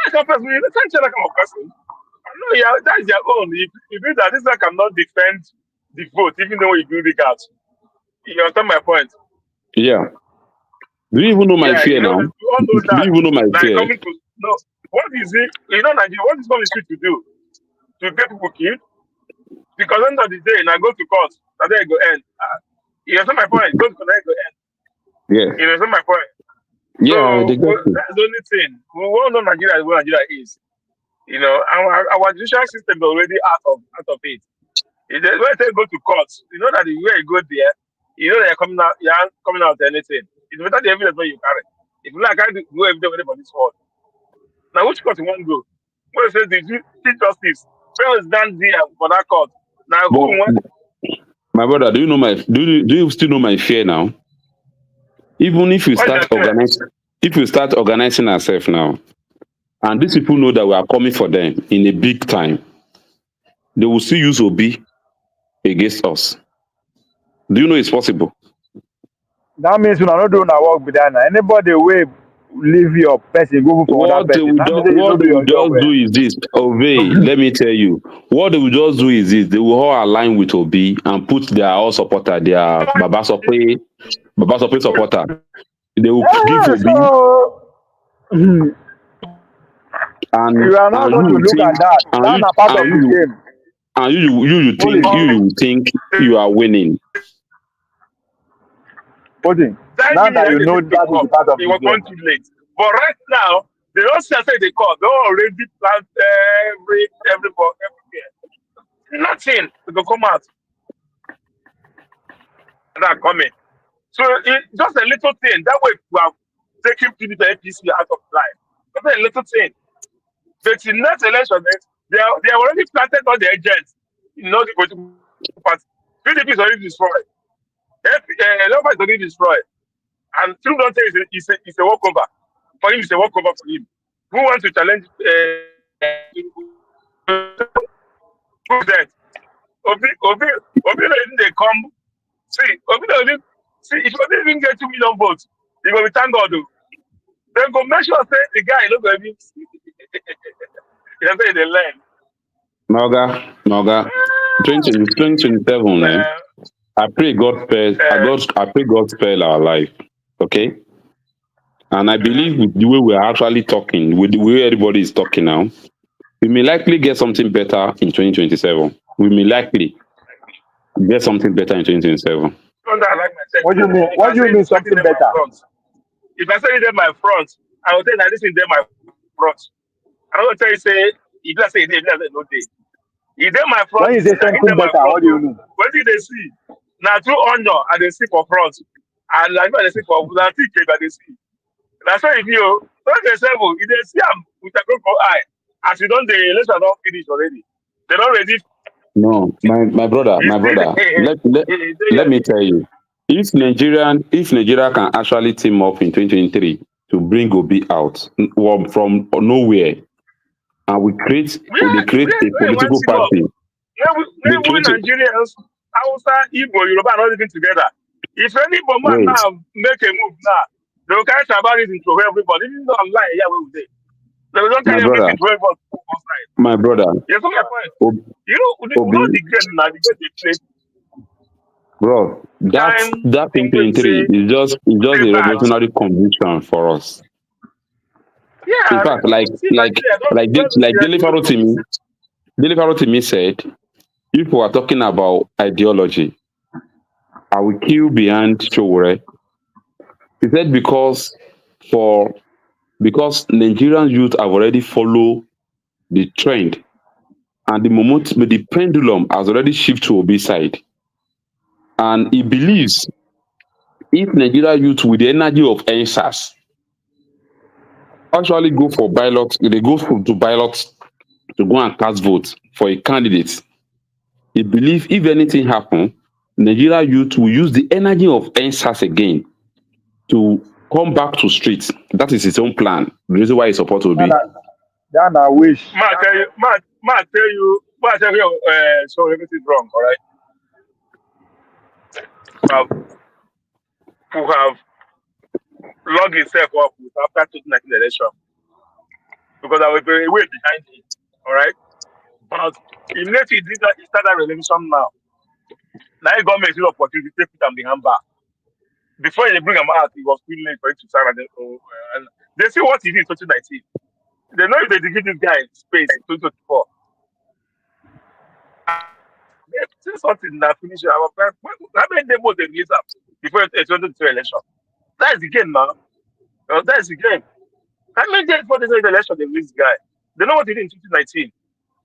That kind of person, you can't tell that kind of person. No, yeah, that's their own. If you do that, this guy cannot defend the vote, even though you do the cards. You understand my point? Yeah. Do you even know my Yeah, fear you know, now? you all know Do that. you even know my Like fear? coming to no, what is it? You know, Nigeria, what is policy to do? To get people killed? Because end of the day, now go to court, and then it go end. You understand my point? Go to court, then it go end. Yeah. You understand my point? Yeah, So exactly. that's the only thing. We all know Nigeria is what Nigeria is. You know, our judicial system is already out of it. When they go to court, you know that the way you go there, you know that you're not coming out with anything. It's better the evidence when you carry. If you like, I can't do evidence for this world. Now, which court you want to go? When you say the Chief Justice, when is done there for that court? Now, who But wants? my brother, do you still know my fear now? Even if you What is your start organizing ourselves now, and these people know that we are coming for them in a big time, they will still use Obi against us. Do you know it's possible? That means you are not doing our work with that. Anybody will leave your person, go for another What they person. will That means just, you what don't they do will your job just do is this. Obey. Let me tell you. What they will just do is this. They will all align with Obi and put their all supporter, their Baba Sope supporter. They will give well. Obi, So and you are not going to you look think, at that. That's a part of the game. and you think you are winning. Putin. That Now means that you they know need to that is come. a part of It the was game. going too late. But right now, they don't say the court. They already planned everywhere. Nothing to come out. That coming. So just a little thing. That way we have taken PDP APC out of life. Just a little thing. But in next election, they have already planted all the agents. You know the political party. PDP is already destroyed. Labour is already destroyed. And Trump don't say it's a walkover. For him, it's a walkover for him. Who wants to challenge that? Obi, they come. See, if Obi didn't get 2 million votes, he will be thank God. Then go make sure say the guy look at him. He say they learn. Noga, 2027, I pray God spare our life. Okay? And I believe with the way we are actually talking, with the way everybody is talking now, we may likely get something better in 2027. We may likely get something better in 2027. What do you mean? What do you mean something better? If I say it in my front, I will tell you that this is in my front. I don't tell you say if I say it, if I say no day. If they my front, When you say something better, what do you mean? What did they see? Now through honor and they see for front. And like they see for that they see. That's why if you don't they say if they see them with a group eye, as you don't the election don't finish already. They don't ready. No, my brother, let me tell you. If Nigeria can actually team up in 2023 to bring Obi out from nowhere, and we create a political party. We Nigerians, Hausa, Igbo, Yoruba are not living together. If any woman now make a move now, they will carry about it into everybody. Even though I'm lying, yeah, we will say. They will not carry everything into everybody. My brother. Yes, my point. You know the game now, the game they play. Bro, that 2023 is just a revolutionary conviction for us. Yeah. In fact, like Dele Farotimi said, if we are talking about ideology, I will kill behind Showore. He said because Nigerian youth have already followed the trend, and the pendulum has already shifted to Obi side. And he believes if Nigeria youth with the energy of NSAS actually go for ballot, they go to ballots to go and cast votes for a candidate, he believe if anything happen, Nigeria youth will use the energy of NSAS again to come back to streets. That is his own plan. The reason why he support Obi. That I wish. Mark, tell you, so everything's wrong, all right? Who have logged himself up with after 2019 election because I was very way behind him, all right? But immediately he started revelation now. Now he got made opportunity to take it and behind back. Before they bring him out, it was too late for him to sign. And they see what he did in 2019. They know if they give this guy space in 2024. They say something that finish our plan. How many demos they release up before the 2023 election? That is the game now. That is the game. How many days before the election they release this guy? They know what he did in 2019.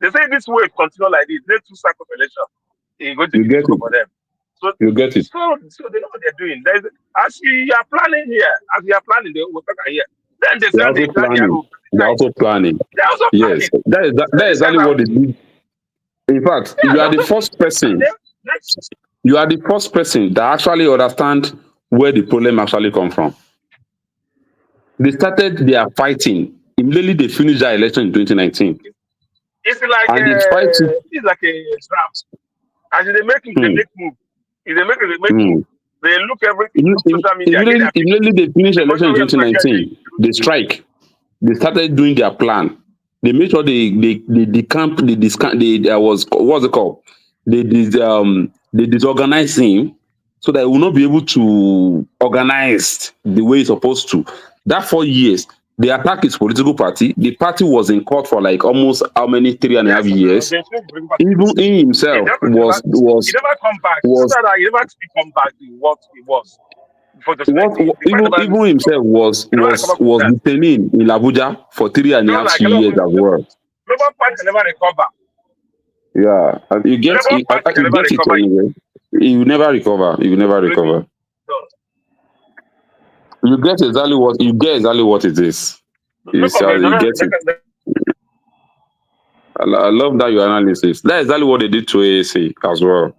They say this wave continue like this. Next 2 cycles of election, he's going to You get it. for them. So You get it. So they know what they're doing. As you are planning here, they will talk here. Then they They're say also planning. They're also planning. They're also Yes, that is exactly what they did. In fact, you are the first person. You are the first person that actually understand where the problem actually come from. They started their fighting immediately. They finished their election in 2019. It's like it's like a draft. As they make it, they make move. If they make it, they make move. They look everything. Immediately they finished the election in 2019. They strike. They started doing their plan. They made sure they was what's it called? They disorganized him so that he will not be able to organize the way he's supposed to. That 4 years, they attacked his political party. The party was in court for like almost how many 3.5 years. Even he himself he never come back. He never come back to what he was. Even himself was detaining in Abuja for 3.5 years as well. Global Party never recover. Yeah, and you get it anyway. He will never recover. He will never recover. You get exactly what it is. You get it. I love that your analysis. That's exactly what they did to AAC as well.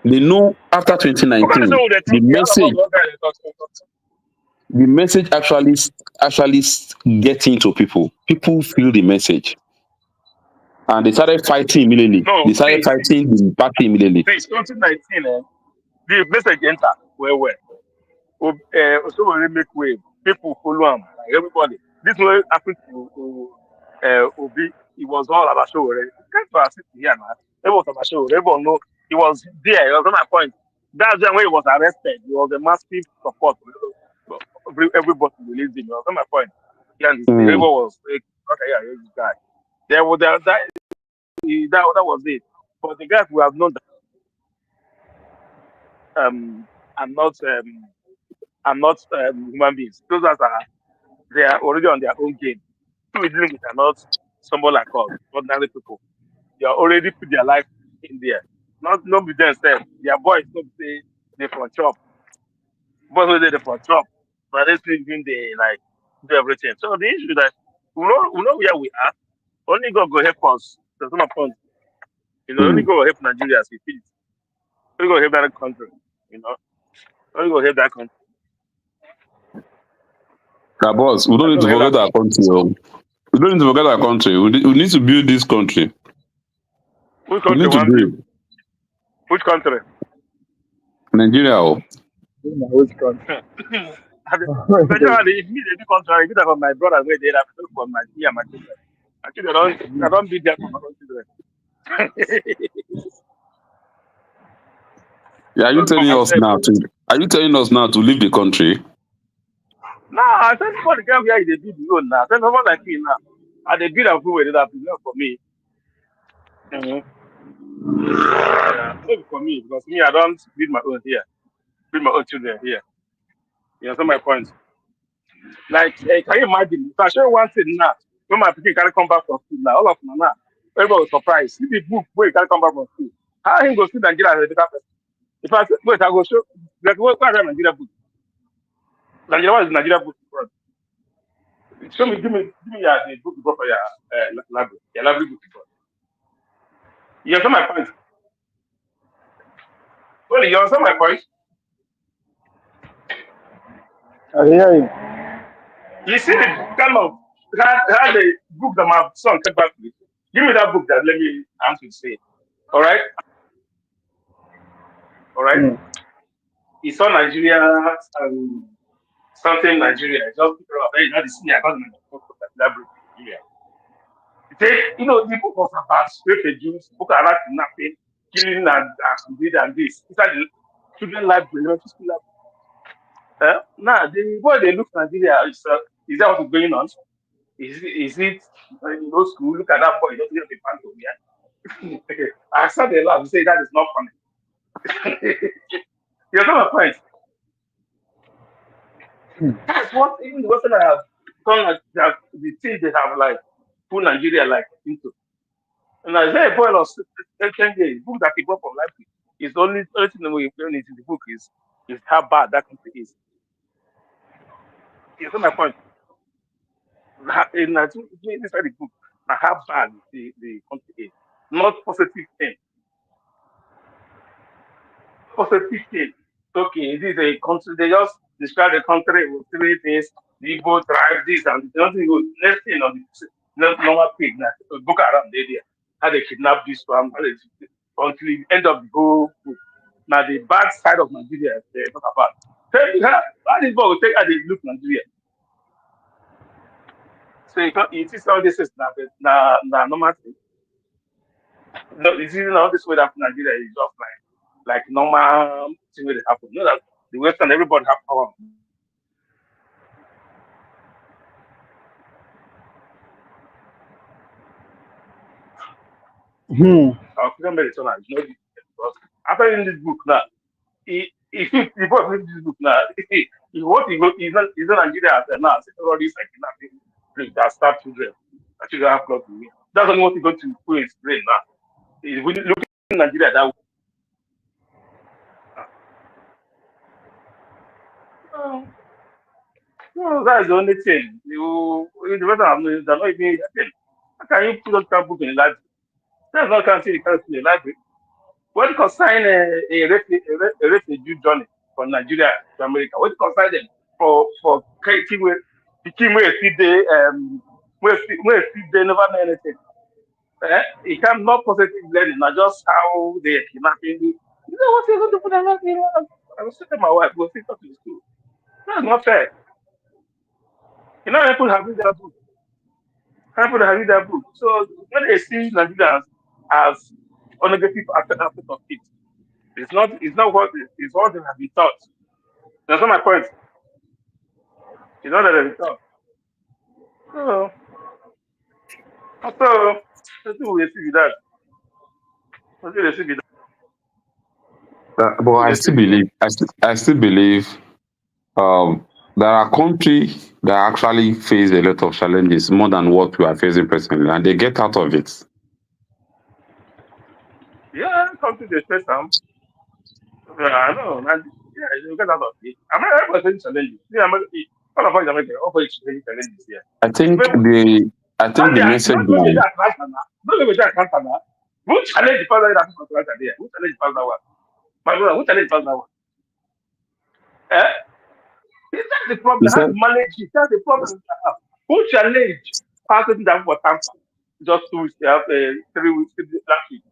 They know after 2019, the message actually getting to people. People feel the message, and they started fighting immediately. They started fighting the party immediately. 2019, the message enter where so we make wave. People follow him. Like everybody. This way happened to Obi. It was all about show. It can't sit here now. It was about show. Everyone know he was there. It was on that point. That's when he was arrested. He was a massive support. Everybody released him. It was on my point. And everyone was like, okay, yeah, this guy. That was it. But the guys who have known that I'm not human beings. Those guys they are already on their own game. Who is dealing with are not somebody like us, ordinary people. They are already put their life in there. Not with themselves. Their boys don't say they for chop. But they for chop. But they still doing they do everything. So the issue that we know where we are. Only God go help us. There's no point. Only God will help Nigeria as it is. Only God help that country. Only God help that country. Boss, we don't need to forget our country. We don't need to forget our country. We need to build this country. Which country? Which country? Nigeria. Which country? If me they do contrary, it's from my brother where they have to for my children. Actually, I don't beat that for my own children. Yeah, are you telling us now to leave the country? No, I said for the guy where they build the road now. I said someone like me now. And they build a food where that is for me. Yeah, maybe for me, because me, I don't build my own here. Build my own children here. You understand my point? Like, can you imagine? If I show you one thing now, when my people can't come back from school now, all of them now, everybody was surprised. See the book where you can't come back from school. How he go sit and get as a better person? If I say, wait, I go show. Like, what are Nigeria book? Nigeria, what is Nigeria book? Show me, give me the book you got for your library. Your library book you got. You understand my point? Well, you understand my point? I hear you. You see the kind of how the book that my son came back with. Give me that book that let me answer to say. All right? All right? He saw Nigeria and something Nigeria. Just pick it up. Hey, not the senior government of library Nigeria. You know, the book was about refugees, book about kidnapping, killing and this. Inside the children library, elementary school library. Now, the boy they look at Nigeria is that what's going on? Is it school? Look at that boy, he doesn't have a pant over here. I saw the laugh, say that is not funny. You know my point. That's what even the Western have done, like that the things they have like put Nigeria like into. And I say, boy, of 10 days, book that people from library is the only thing we explain it in the book is how bad that country is. You know my point. Inside the book, how bad the country is. Not positive thing. Positive thing. Okay, this is a country, they just describe the country with three things. The Igbo tribe, this and nothing good. Next thing on the normal page, book around the area. How they kidnap this one, until the end of the whole book. Now the bad side of Nigeria they talk about. How this boy will take how they look Nigeria. So you see all this is now normal thing. No, you see all this way that Nigeria is just like normal thing that happen. You know that the Western everybody have power. After reading this book now, if you bought this book now, he's not Nigeria now. All these like kidnapping that start children, that children have close to me. That's only what he's going to put in his brain now. He's looking at Nigeria that way. No, that is the only thing. The Western they're not even. How can you put that book in the library? That's not can see the in the library. What concern a refugee journey from Nigeria to America? What concern them for creating where they never know anything? It can not positive learning, not just how they kidnapping you. You know what you're going to put on that? I was saying to my wife, we'll sit up in school. That's not fair. You know, people have read that book. People have read that book. So when they see Nigerians as a negative aspect of it, it's not what they have been taught. That's not my point. It's not that they've been taught. So let's see what they see with that. Let's see what they see with that. But I still believe there are countries that actually face a lot of challenges more than what we are facing presently, and they get out of it. Yeah, countries they face some. I know, man. Yeah, you get out of it. America was facing challenges. Yeah, all of us in America all facing challenges here. I think the message who challenge the father that there? Who challenge the father one? My brother, who challenge the father one? Is that the problem? How to manage it? That's the problem. Who challenged passing that for Tampa? Just 2 weeks, 3 weeks last week.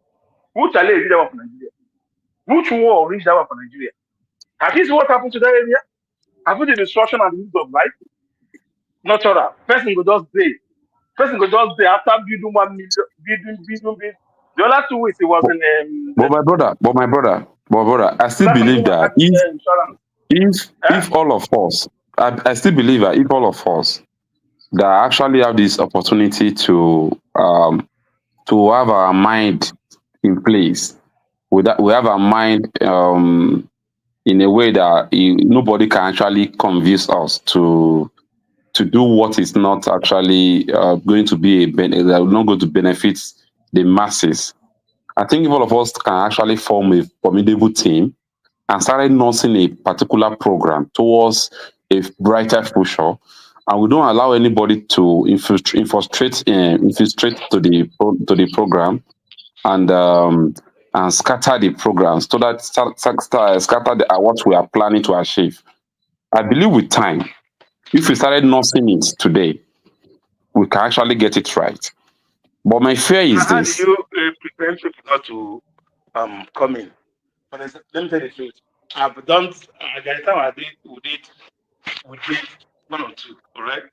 Who challenged that one for Nigeria? Which war reached that one for Nigeria? Have you seen what happened to that area? Have you the destruction and the use of life? Natural. Person go just day. Person go just day after building 1 million, building. The other 2 weeks it was in. But my brother, I still believe that if all of us, I still believe that if all of us that actually have this opportunity to have our mind in place, we have our mind in a way that nobody can actually convince us to do what is not actually going to be not going to benefit the masses. I think if all of us can actually form a formidable team and started nursing a particular program towards a brighter future, and we don't allow anybody to infiltrate to the program and scatter the programs so that scatter what we are planning to achieve. I believe with time, if we started nursing it today, we can actually get it right. But my fear is How this. do you prevent people not to come in? But let me tell you the truth. I've done. At the time we did one or two. All right.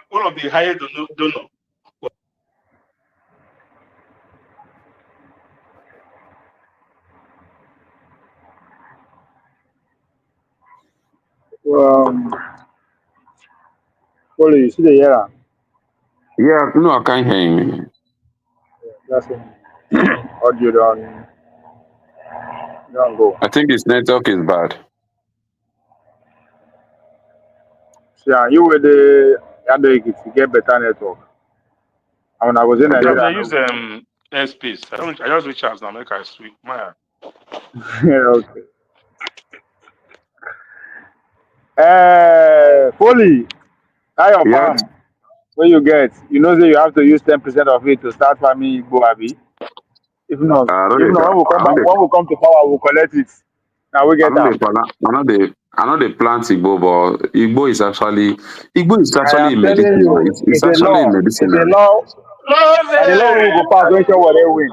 One of the highest donor. Well, you see the year. Yeah, no, I can't hear you. That's it. Audio don't go. I think his network is bad. Yeah, you with the other to get better network. And when I was in I Nigeria, use airspace. I just reach out now. Make I sweep my. okay. Foley, now your farm, where you get, you know that you have to use 10% of it to start farming Igbo Abi. If not, when we come to power, we'll collect it. Now we get that. I know they plant Igbo, but Igbo is actually medicinal. It's actually medicinal. It's a law. And the law will go pass when sure they win.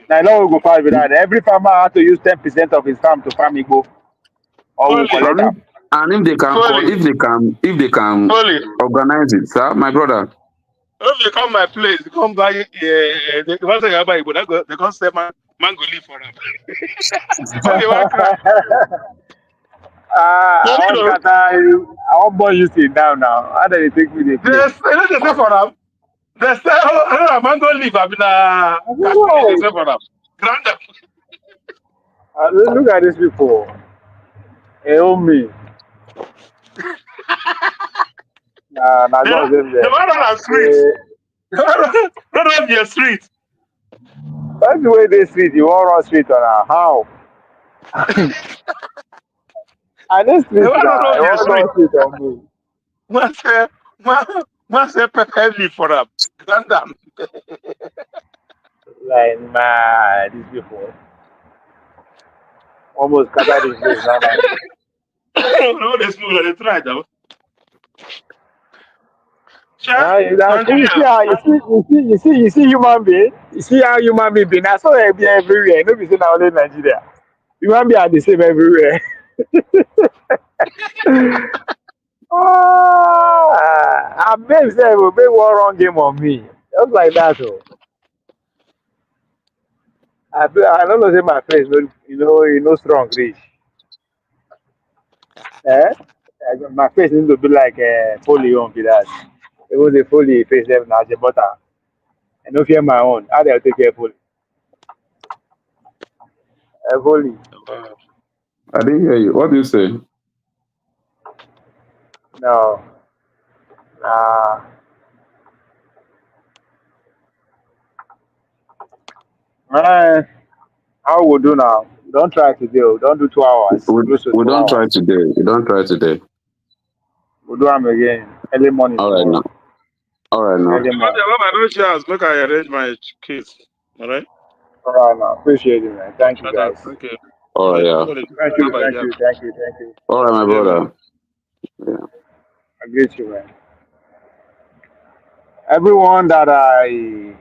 Now the law will go pass with that. Every farmer has to use 10% of his farm to farm Igbo. Or we'll collect that. And if they can organize it, sir, my brother. If they come my place, they come buy they want to buy Igbo, they come sell mango leaf for them. I want boy you sit down now. How do you take me? They say for them. They say, mango leaf. I mean, they say for them. Grand them. Look at these people. Hey, on me. Nah, they run on the street. Run on the street. That's the way they street. You won't run street on how? I don't street now. I won't run street on me. Once say pepper leaf for them. Grand them. Like, man, these people. Almost scatter this place now. No, they smoke, they try though. You see human being. You see how human being be. That's how they be everywhere. No be say now only in Nigeria. Human being are the same everywhere. I bet say will make one wrong game on me. Just like that, though. I don't know say my face, no strong reach. My face needs to be like Foley on be that. It was a Foley face them now, the butter. I don't fear my own. How do I take care Foley? Foley. I didn't hear you. What do you say? No. How we do now? Don't try today. Don't do 2 hours. We don't try today. We don't try today. We'll do them again. Early morning. All right now. Make I arrange my case. All right. All right now. Appreciate it, man. Thank you, guys. Thank you. All right, yeah. Thank you. All right, my brother. Yeah. I greet you, man. Everyone that I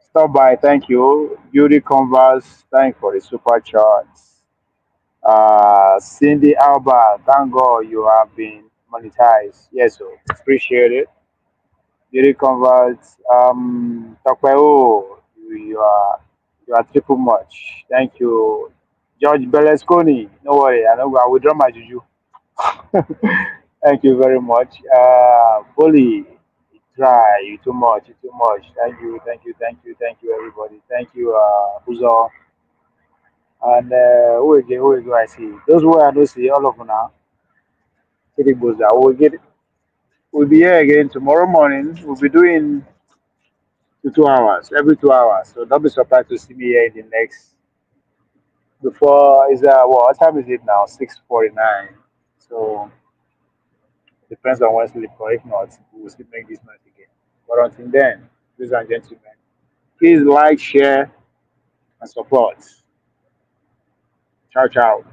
stop by, thank you. Beauty Converse, thank you for the super charts. Cindy Alba, thank God you have been monetized. Yes, sir. Appreciate it. Beauty Converse, Tokpeo, you are triple much. Thank you. George Berlusconi, no worry, I will withdraw my juju. Thank you very much. Bully, try, you too much. Thank you, everybody. Thank you, Uzo. And who again do I see? Those who I don't see, all of them now. We'll be here again tomorrow morning. We'll be doing 2 hours, every 2 hours. So don't be surprised to see me here in the next before is what time is it now? 6:49. So depends on when sleep, or if not, we will still make this noise again. But until then, ladies and gentlemen, please like, share, and support. Ciao, ciao.